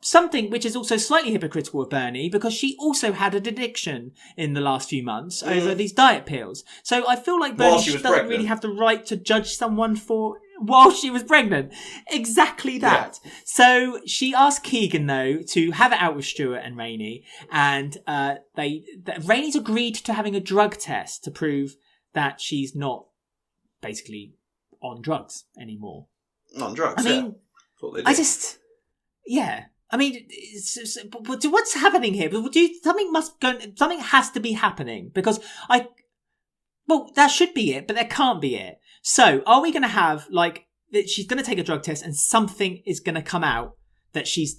Something which is also slightly hypocritical of Bernie, because she also had an addiction in the last few months over these diet pills. So I feel like Bernie doesn't really have the right to judge someone for while she was pregnant. Exactly that. Yeah. So she asked Keegan, though, to have it out with Stuart and Rainee, and Rainee's agreed to having a drug test to prove that she's not basically on drugs anymore. On drugs, I mean, I mean, what's happening here? Something has to be happening, because that should be it, but there can't be it. So are we going to have that she's going to take a drug test and something is going to come out that she's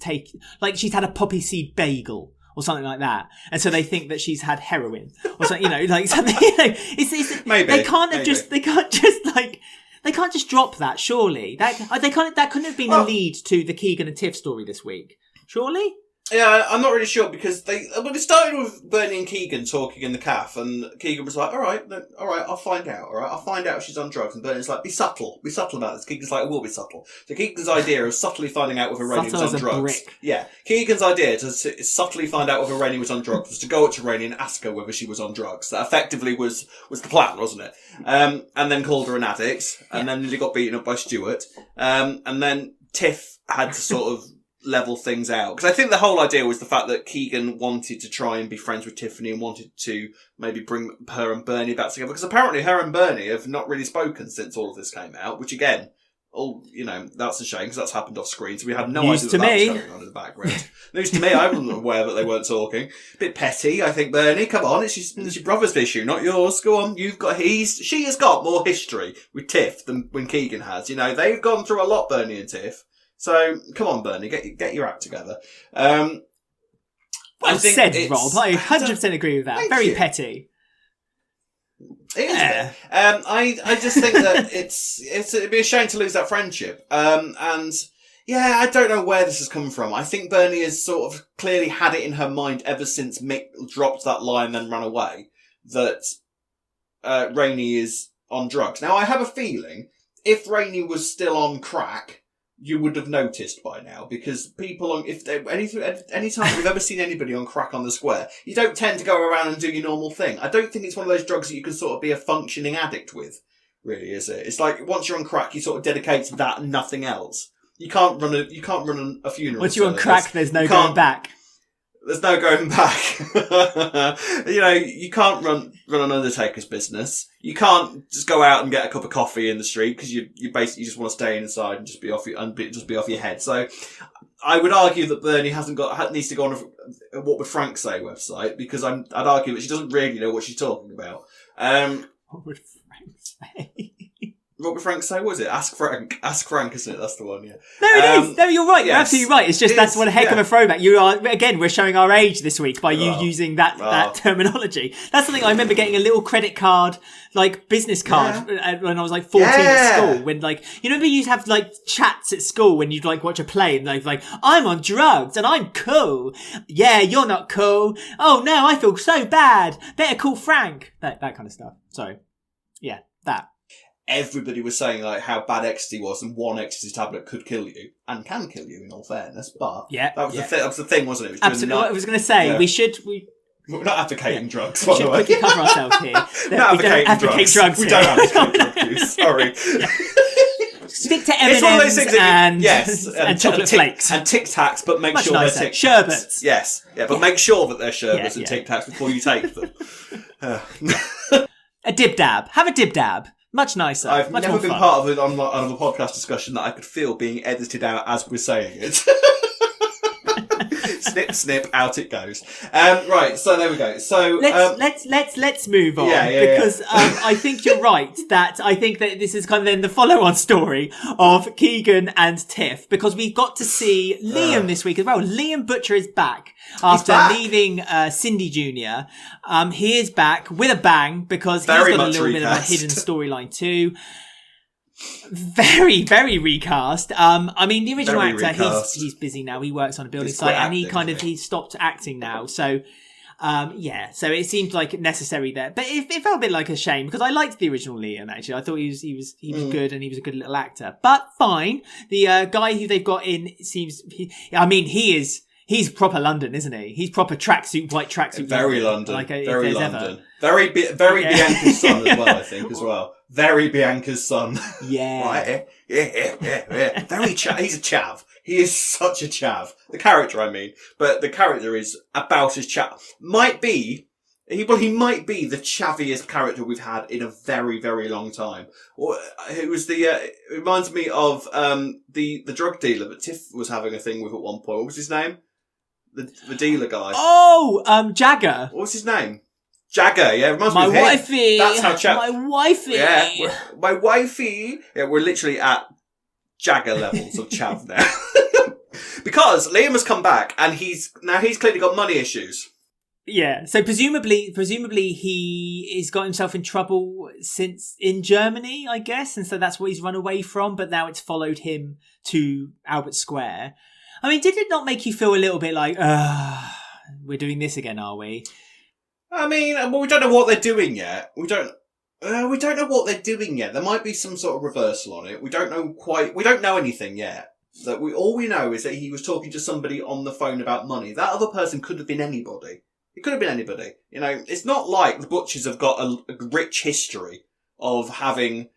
she's had a poppy seed bagel or something like that, and so they think that she's had heroin or something, something. Maybe they can't just drop that, surely. That couldn't have been the lead to the Keegan and Tiff story this week, surely? Yeah, I'm not really sure, because it started with Bernie and Keegan talking in the cafe, and Keegan was like, all right, I'll find out, I'll find out if she's on drugs, and Bernie's like, be subtle about this. Keegan's like, I will be subtle. So Keegan's idea of subtly finding out whether Rainee was on drugs. Yeah, Keegan's idea to subtly find out whether Rainee was on drugs was to go up to Rainee and ask her whether she was on drugs. That effectively was the plan, wasn't it? And then called her an addict, and then nearly got beaten up by Stuart, and then Tiff had to sort of level things out, because I think the whole idea was the fact that Keegan wanted to try and be friends with Tiffany and wanted to maybe bring her and Bernie back together, because apparently her and Bernie have not really spoken since all of this came out, which again, that's a shame, because that's happened off screen, so we had no idea what was going on in the background. News to me. I wasn't aware that they weren't talking. Bit petty, I think. Bernie, come on, it's your brother's issue, not yours. Go on, she has got more history with Tiff than when Keegan has. They've gone through a lot, Bernie and Tiff. So, come on, Bernie, get your act together. Well said, Rob. I 100% agree with that. Very petty. It is. I just think that it'd be a shame to lose that friendship. And I don't know where this has come from. I think Bernie has sort of clearly had it in her mind ever since Mick dropped that line and then ran away, that Rainee is on drugs. Now, I have a feeling if Rainee was still on crack, you would have noticed by now, because people anytime we've ever seen anybody on crack on the square, you don't tend to go around and do your normal thing. I don't think it's one of those drugs that you can sort of be a functioning addict with, really, is it? It's like once you're on crack, you sort of dedicate to that and nothing else. You can't run a funeral. Once you're on crack, there's no going back. There's no going back. You can't run an undertaker's business. You can't just go out and get a cup of coffee in the street, because you basically just want to stay inside and just be off your head. So I would argue that Bernie needs to go on a What Would Frank Say website, because I'd argue that she doesn't really know what she's talking about. What would Frank say? What would Frank say? What was it? Ask Frank, isn't it? That's the one, yeah. No, it is. No, you're right. Yes, you're absolutely right. It's just that's what a heck of a throwback. We're showing our age this week by you using that terminology. That's something I remember getting a little credit card, business card when I was 14 at school. When remember you used to have chats at school when you'd watch a play and I'm on drugs and I'm cool. Yeah, you're not cool. Oh no, I feel so bad. Better call Frank. That kind of stuff. So, yeah, that. Everybody was saying how bad ecstasy was, and one ecstasy tablet could kill you, and can kill you in all fairness. But that was the thing, wasn't it? Absolutely. I was going to say we're not advocating drugs. We should quickly cover ourselves here. We don't advocate drugs. We don't advocate drug use. Sorry. Stick to M&M's and chocolate flakes and Tic Tacs, but make sure they're Tic Tacs. Sherbets. Yes, but make sure that they're sherbets and Tic Tacs before you take them. A dib dab. Have a dib dab. Much nicer. I've never been part of a podcast discussion that I could feel being edited out as we're saying it. snip, snip, out it goes. Right, so there we go. So let's move on because yeah. I think you're right that I think that this is kind of then the follow-on story of Keegan and Tiff, because we've got to see Liam this week as well. Liam Butcher is back after leaving Cindy Jr. He is back with a bang because he's got a little bit of a hidden storyline too. Very, very recast. I mean, the original actor, he's busy now. He works on a building site and he stopped acting now. So, so it seemed like necessary there. But it felt a bit like a shame because I liked the original Liam, actually. I thought he was good and he was a good little actor. But fine. The guy who they've got in he's proper London, isn't he? He's proper tracksuit, white tracksuit. Very London. Very London. Very Bianca's son as well, I think, as well. Very Bianca's son. Yeah. Right. Yeah. Very he's a chav. He is such a chav. The character, I mean. But the character is about as chav. He might be the chaviest character we've had in a very, very long time. It reminds me of, the drug dealer that Tiff was having a thing with at one point. What was his name? The dealer guy. Oh, Jagger. What was his name? Jagger, yeah, it reminds me of him. My wifey. That's how my wifey. Yeah, my wifey. Yeah, we're literally at Jagger levels of chav now. Because Liam has come back and he's clearly got money issues. Yeah, so presumably he's got himself in trouble since in Germany, I guess, and so that's what he's run away from, but now it's followed him to Albert Square. I mean, did it not make you feel a little bit like, we're doing this again, are we? I mean, well, we don't know what they're doing yet. We don't know what they're doing yet. There might be some sort of reversal on it. We don't know anything yet. All we know is that he was talking to somebody on the phone about money. That other person could have been anybody. It could have been anybody. You know, it's not like the Butchers have got a rich history of having,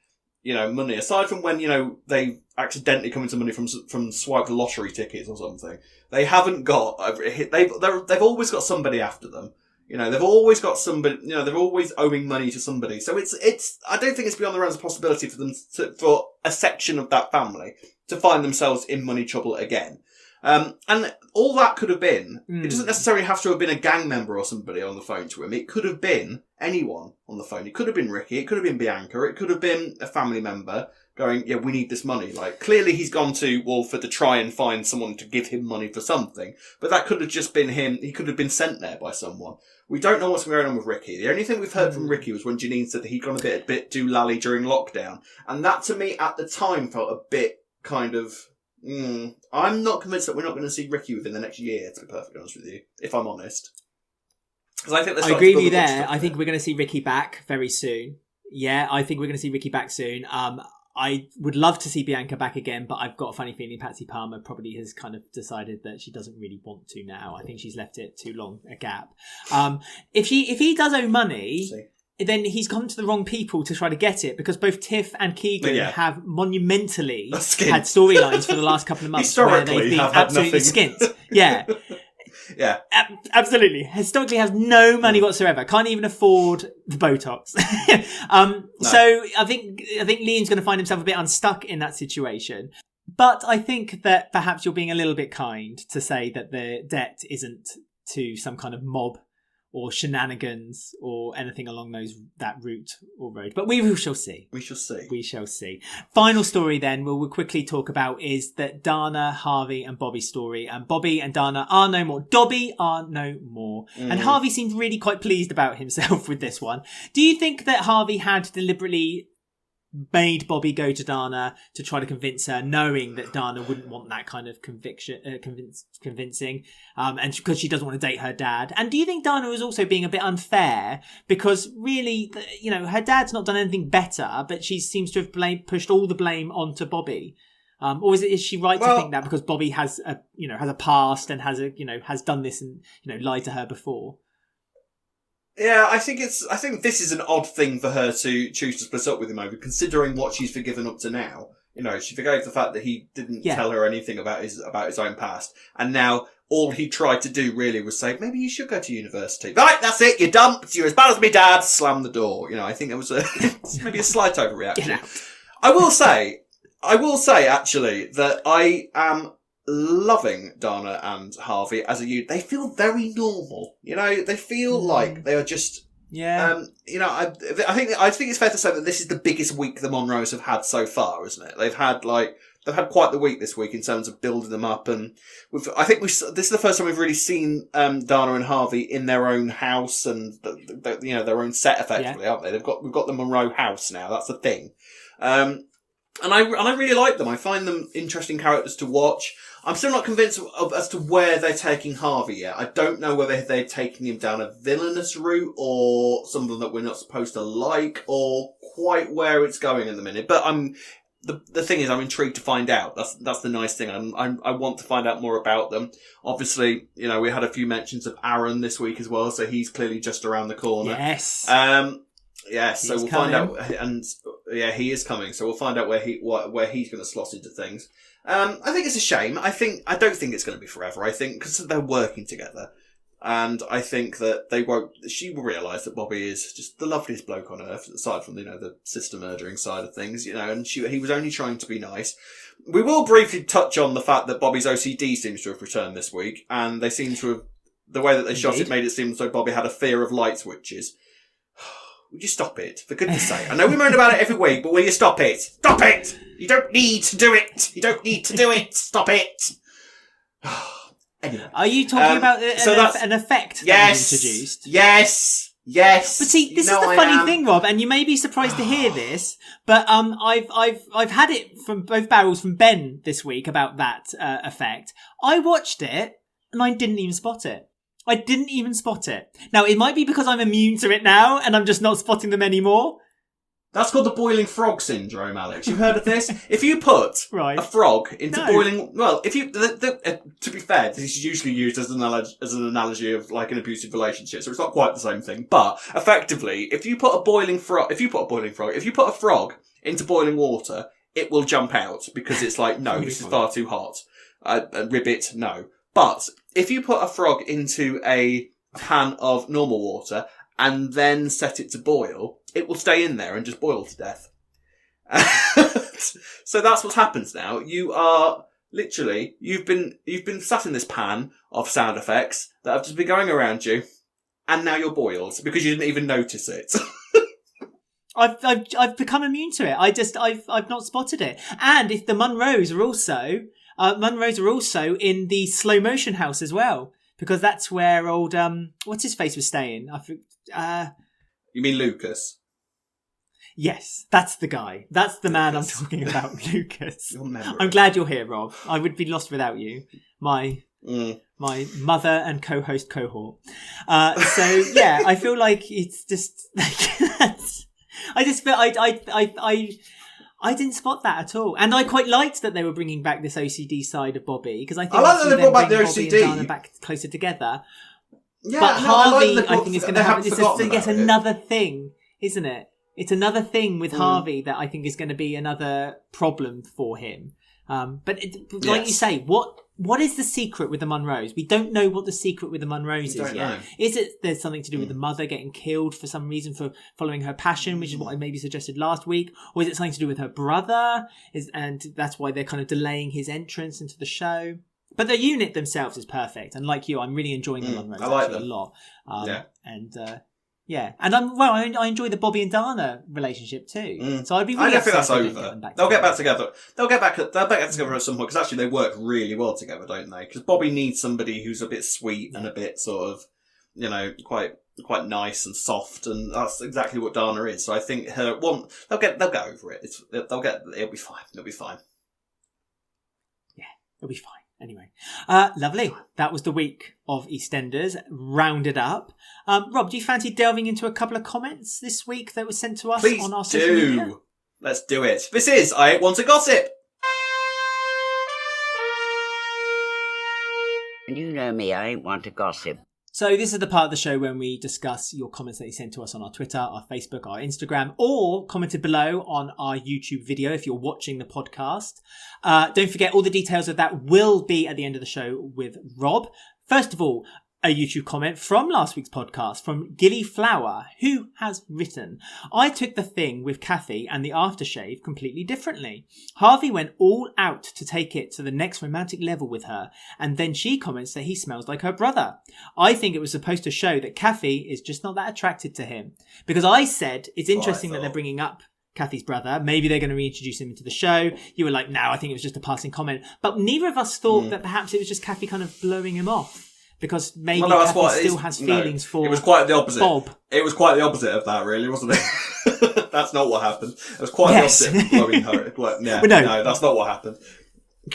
money. Aside from when, they accidentally come into money from swiped lottery tickets or something. They haven't got, they've always got somebody after them. They've always got somebody, they're always owing money to somebody. So I don't think it's beyond the realms of possibility for them for a section of that family to find themselves in money trouble again. And all that could have been, it doesn't necessarily have to have been a gang member or somebody on the phone to him. It could have been anyone on the phone. It could have been Ricky. It could have been Bianca. It could have been a family member going, yeah, we need this money. Like, clearly he's gone to Walford to try and find someone to give him money for something. But that could have just been him. He could have been sent there by someone. We don't know what's going on with Ricky. The only thing we've heard from Ricky was when Janine said that he'd gone a bit doolally during lockdown. And that to me at the time felt a bit kind of, I'm not convinced that we're not going to see Ricky within the next year, to be perfectly honest with you, if I'm honest. Because I agree with you there. I think we're going to see Ricky back very soon. Yeah, I think we're going to see Ricky back soon. I would love to see Bianca back again, but I've got a funny feeling Patsy Palmer probably has kind of decided that she doesn't really want to now. I think she's left it too long a gap. If he does owe money, then he's gone to the wrong people to try to get it, because both Tiff and Keegan have monumentally had storylines for the last couple of months where they've been absolutely skint. Yeah. Yeah. Absolutely. Historically has no money whatsoever. Can't even afford the Botox. No. So I think Liam's going to find himself a bit unstuck in that situation. But I think that perhaps you're being a little bit kind to say that the debt isn't to some kind of mob or shenanigans or anything along that route or road. But we shall see. We shall see. We shall see. Final story then we'll quickly talk about is that Dana, Harvey and Bobby's story. And Bobby and Dana are no more. Dobby are no more. And Harvey seemed really quite pleased about himself with this one. Do you think that Harvey had deliberately made Bobby go to Dana to try to convince her, knowing that Dana wouldn't want that kind of convincing, and because she doesn't want to date her dad? And do you think Dana was also being a bit unfair because really, her dad's not done anything better, but she seems to have pushed all the blame onto Bobby? Or is she right to think that because Bobby has a past and has done this and lied to her before? Yeah, I think this is an odd thing for her to choose to split up with him over, considering what she's forgiven up to now. She forgave the fact that he didn't tell her anything about his own past, and now all he tried to do really was say, maybe you should go to university. Right, that's it, you're dumped, you're as bad as me dad, slam the door. I think there was maybe a slight overreaction. I will say actually that I am loving Dana and Harvey as a unit. They feel very normal. You know, they feel like they are just... Yeah. You know, I think it's fair to say that this is the biggest week the Monroes have had so far, isn't it? They've had quite the week this week in terms of building them up, and this is the first time we've really seen Dana and Harvey in their own house and their own set effectively, aren't they? We've got the Monroe house now. That's the thing, and I really like them. I find them interesting characters to watch. I'm still not convinced as to where they're taking Harvey yet. I don't know whether they're taking him down a villainous route or something that we're not supposed to like, or quite where it's going in the minute. But the thing is, I'm intrigued to find out. That's the nice thing. I want to find out more about them. Obviously, you know, we had a few mentions of Aaron this week as well, so he's clearly just around the corner. Yes. Yes. So we'll find out, and yeah, he is coming. So we'll find out where he's going to slot into things. I think it's a shame. I don't think it's going to be forever. I think because they're working together. And I think that she will realise that Bobby is just the loveliest bloke on earth, aside from, you know, the sister murdering side of things, you know, and he was only trying to be nice. We will briefly touch on the fact that Bobby's OCD seems to have returned this week, and they seem to have, the way that they shot it made it seem as though Bobby had a fear of light switches. Would you stop it? For goodness sake. I know we moan about it every week, but will you stop it? Stop it! You don't need to do it! You don't need to do it! Stop it! Anyway. Are you talking about an effect that was introduced? Yes! But see, this is the funny thing, Rob, and you may be surprised to hear this, but I've had it from both barrels from Ben this week about that effect. I watched it and I didn't even spot it. Now, it might be because I'm immune to it now and I'm just not spotting them anymore. That's called the boiling frog syndrome, Alex. You've heard of this? If you put a frog into boiling... Well, if you... to be fair, this is usually used as an analogy of like an abusive relationship, so it's not quite the same thing. But effectively, if you put a frog into boiling water, it will jump out because it's like, no, this is far too hot. Ribbit, no. But if you put a frog into a pan of normal water and then set it to boil, it will stay in there and just boil to death. So that's what happens now. You are literally, you've been sat in this pan of sound effects that have just been going around you, and now you're boiled because you didn't even notice it. I've become immune to it. I've not spotted it. And if the Monroes are also in the slow motion house as well, because that's where old what's his face was staying. You mean Lucas? Yes, that's the guy. That's the man I'm talking about, Lucas. I'm glad you're here, Rob. I would be lost without you. My mother and co-host cohort. So yeah, I feel like it's just like I just feel I didn't spot that at all, and I quite liked that they were bringing back this OCD side of Bobby, because I think I like that they brought back the Bobby OCD and Dana back closer together. Yeah, but Harvey, I think, is going to have yet another thing, isn't it? It's another thing with Harvey that I think is going to be another problem for him. Like you say, what is the secret with the Monroes? We don't know what the secret with the Monroes is yet. Is it there's something to do with the mother getting killed for some reason for following her passion, which is what I maybe suggested last week? Or is it something to do with her brother? And that's why they're kind of delaying his entrance into the show? But the unit themselves is perfect. And like you, I'm really enjoying the Monroes. I like them a lot. I enjoy the Bobby and Dana relationship too. So I'd be really I don't think that's upset over. They'll get back together. They'll get back together at some point, because actually they work really well together, don't they? Because Bobby needs somebody who's a bit sweet and a bit sort of, you know, quite nice and soft, and that's exactly what Dana is. So I think they'll get over it. It'll be fine. It'll be fine. Yeah, it'll be fine. Anyway, lovely. That was the week of EastEnders rounded up. Rob, do you fancy delving into a couple of comments this week that were sent to us on our social media? Let's do it. This is I Want to Gossip. And you know me, I ain't want to gossip. So this is the part of the show when we discuss your comments that you sent to us on our Twitter, our Facebook, our Instagram, or commented below on our YouTube video if you're watching the podcast. Don't forget, all the details of that will be at the end of the show with Rob. First of all, a YouTube comment from last week's podcast from Gilly Flower, who has written, I took the thing with Kathy and the aftershave completely differently. Harvey went all out to take it to the next romantic level with her, and then she comments that he smells like her brother. I think it was supposed to show that Kathy is just not that attracted to him. Because I said, it's interesting that they're bringing up Kathy's brother. Maybe they're going to reintroduce him into the show. You were like, no, I think it was just a passing comment. But neither of us thought that perhaps it was just Kathy kind of blowing him off. Because maybe Kathy still has feelings for It was quite the opposite. Bob. It was quite the opposite of that, really, wasn't it? That's not what happened. It was quite the opposite of blowing her. No, that's not what happened.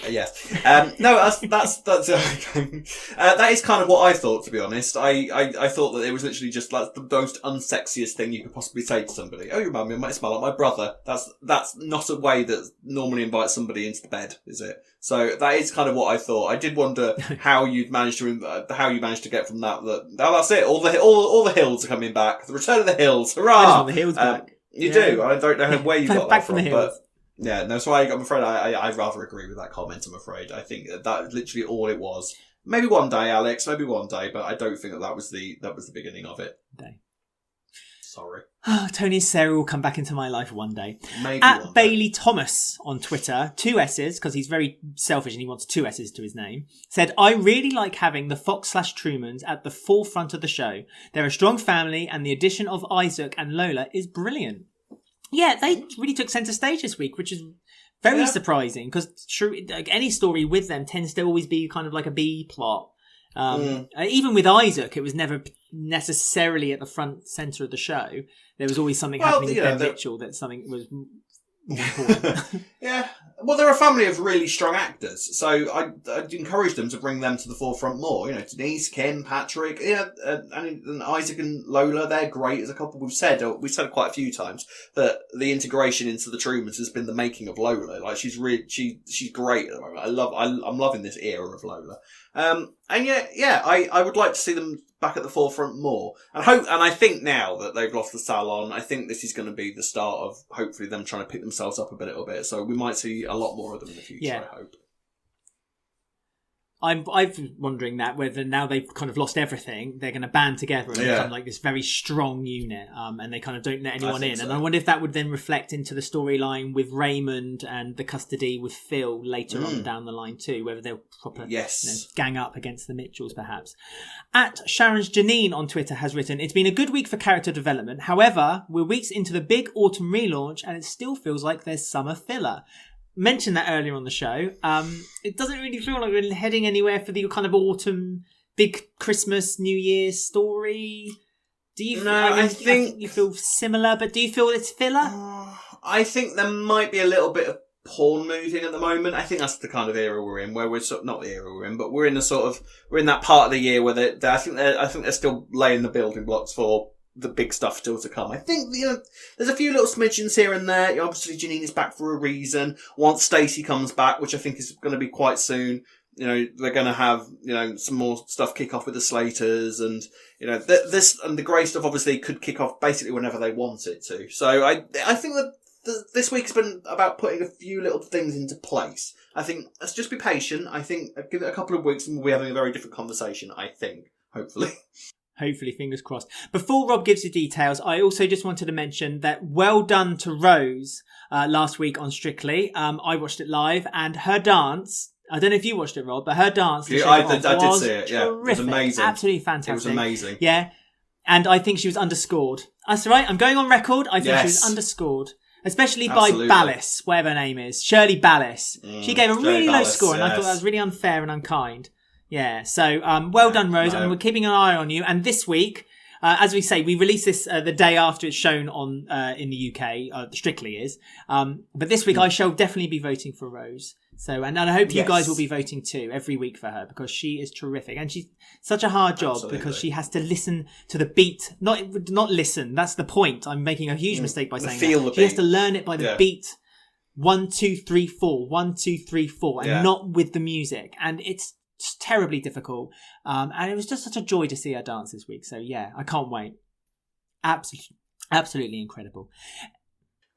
Yes. No, that's that is kind of what I thought, to be honest. I thought that it was literally just like the most unsexiest thing you could possibly say to somebody. Oh, you remind me, I might smell like my brother. That's not a way that normally invites somebody into the bed, is it? So that is kind of what I thought. I did wonder how you managed to get from that's it. All the hills are coming back. The return of the hills. Hurrah! I just want the hills back. You do. I don't know where you got back that from from, the but hills. yeah, no. So I'm afraid I rather agree with that comment. I'm afraid. I think that literally all it was. Maybe one day, Alex. Maybe one day, but I don't think that was the beginning of it. Day. Sorry. Tony and Sarah will come back into my life one day. Maybe At one Bailey Thomas on Twitter, 2 S's, because he's very selfish and he wants 2 S's to his name, said, I really like having the Fox/Trumans at the forefront of the show. They're a strong family and the addition of Isaac and Lola is brilliant. Yeah, they really took centre stage this week, which is very surprising because any story with them tends to always be kind of like a B plot. Even with Isaac, it was never necessarily at the front centre of the show. There was always something happening with Ben Mitchell that something was more important. Yeah. Well, they're a family of really strong actors, so I'd encourage them to bring them to the forefront more. You know, Denise, Ken, Patrick, and Isaac and Lola, they're great as a couple. We've said quite a few times that the integration into the Trumans has been the making of Lola. Like she's great at the moment. I'm loving this era of Lola. I would like to see them back at the forefront more. And I think now that they've lost the salon, I think this is going to be the start of hopefully them trying to pick themselves up a little bit. So we might see a lot more of them in the future, I hope. I've wondering that whether now they've kind of lost everything, they're going to band together and become like this very strong unit, and they kind of don't let anyone in. So. And I wonder if that would then reflect into the storyline with Raymond and the custody with Phil later on down the line too, whether they'll proper gang up against the Mitchells perhaps. At Sharon's Janine on Twitter has written, it's been a good week for character development. However, we're weeks into the big autumn relaunch and it still feels like there's summer filler. Mentioned that earlier on the show. It doesn't really feel like we're heading anywhere for the kind of autumn, big Christmas, New Year's story. Do you? No, I think you feel similar, but do you feel it's filler? I think there might be a little bit of porn moving at the moment. I think that's the kind of era we're in, where we're not the era we're in, but we're in that part of the year where I think they're still laying the building blocks for the big stuff still to come. I think, there's a few little smidgens here and there. Obviously, Janine is back for a reason. Once Stacey comes back, which I think is going to be quite soon, they're going to have, some more stuff kick off with the Slaters and, this and the Grey stuff obviously could kick off basically whenever they want it to. So I think that this week's been about putting a few little things into place. I think let's just be patient. I think give it a couple of weeks and we'll be having a very different conversation, I think, hopefully. Hopefully, fingers crossed. Before Rob gives you details, I also just wanted to mention that well done to Rose last week on Strictly. I watched it live and her dance, I don't know if you watched it, Rob, but her dance I did see it, yeah. It was amazing. Absolutely fantastic. It was amazing. Yeah. And I think she was underscored. That's right. I'm going on record. I think she was underscored. Especially by Ballis, whatever her name is. Shirley Ballis. She gave a really low score and I thought that was really unfair and unkind. Yeah, so well done, Rose, and we're keeping an eye on you. And this week, as we say, we release this the day after it's shown on in the UK. Strictly is, but this week I shall definitely be voting for Rose. So, and I hope you guys will be voting too every week for her because she is terrific and she's such a hard job because she has to listen to the beat. Not listen. That's the point. I'm making a huge mistake by saying that. She has to learn it by the beat. 1, 2, 3, 4. 1, 2, 3, 4, and not with the music. And it's terribly difficult, and it was just such a joy to see her dance this week. So yeah, I can't wait. Absolutely incredible.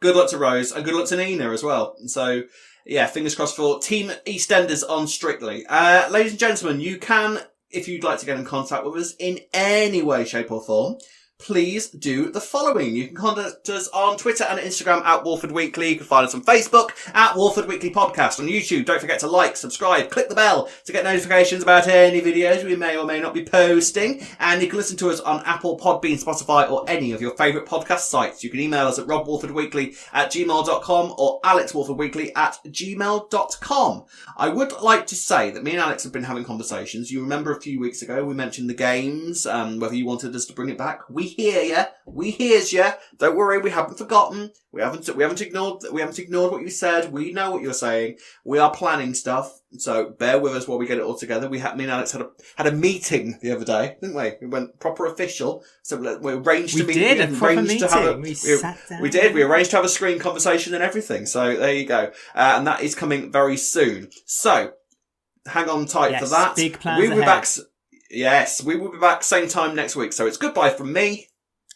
Good luck to Rose and good luck to Nina as well. So yeah, fingers crossed for Team EastEnders on Strictly. Ladies and gentlemen, you can if you'd like to get in contact with us in any way, shape or form, please do the following. You can contact us on Twitter and Instagram at Walford Weekly. You can find us on Facebook at Walford Weekly Podcast. On YouTube, don't forget to like, subscribe, click the bell to get notifications about any videos we may or may not be posting. And you can listen to us on Apple, Podbean, Spotify, or any of your favourite podcast sites. You can email us at robwalfordweekly@gmail.com or alexwalfordweekly@gmail.com. I would like to say that me and Alex have been having conversations. You remember a few weeks ago we mentioned the games, whether you wanted us to bring it back. We hear ya. We hears ya. Don't worry, we haven't forgotten. We haven't ignored what you said. We know what you're saying. We are planning stuff, so bear with us while we get it all together. Me and Alex had a meeting the other day, didn't we? We went proper official. So we arranged to meet. We did a proper meeting. We sat down. We did. We arranged to have a screen conversation and everything. So there you go. And that is coming very soon. So hang on tight for that. Big plans We'll be ahead. back. Yes, we will be back same time next week. So it's goodbye from me.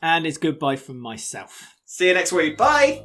And it's goodbye from myself. See you next week. Bye.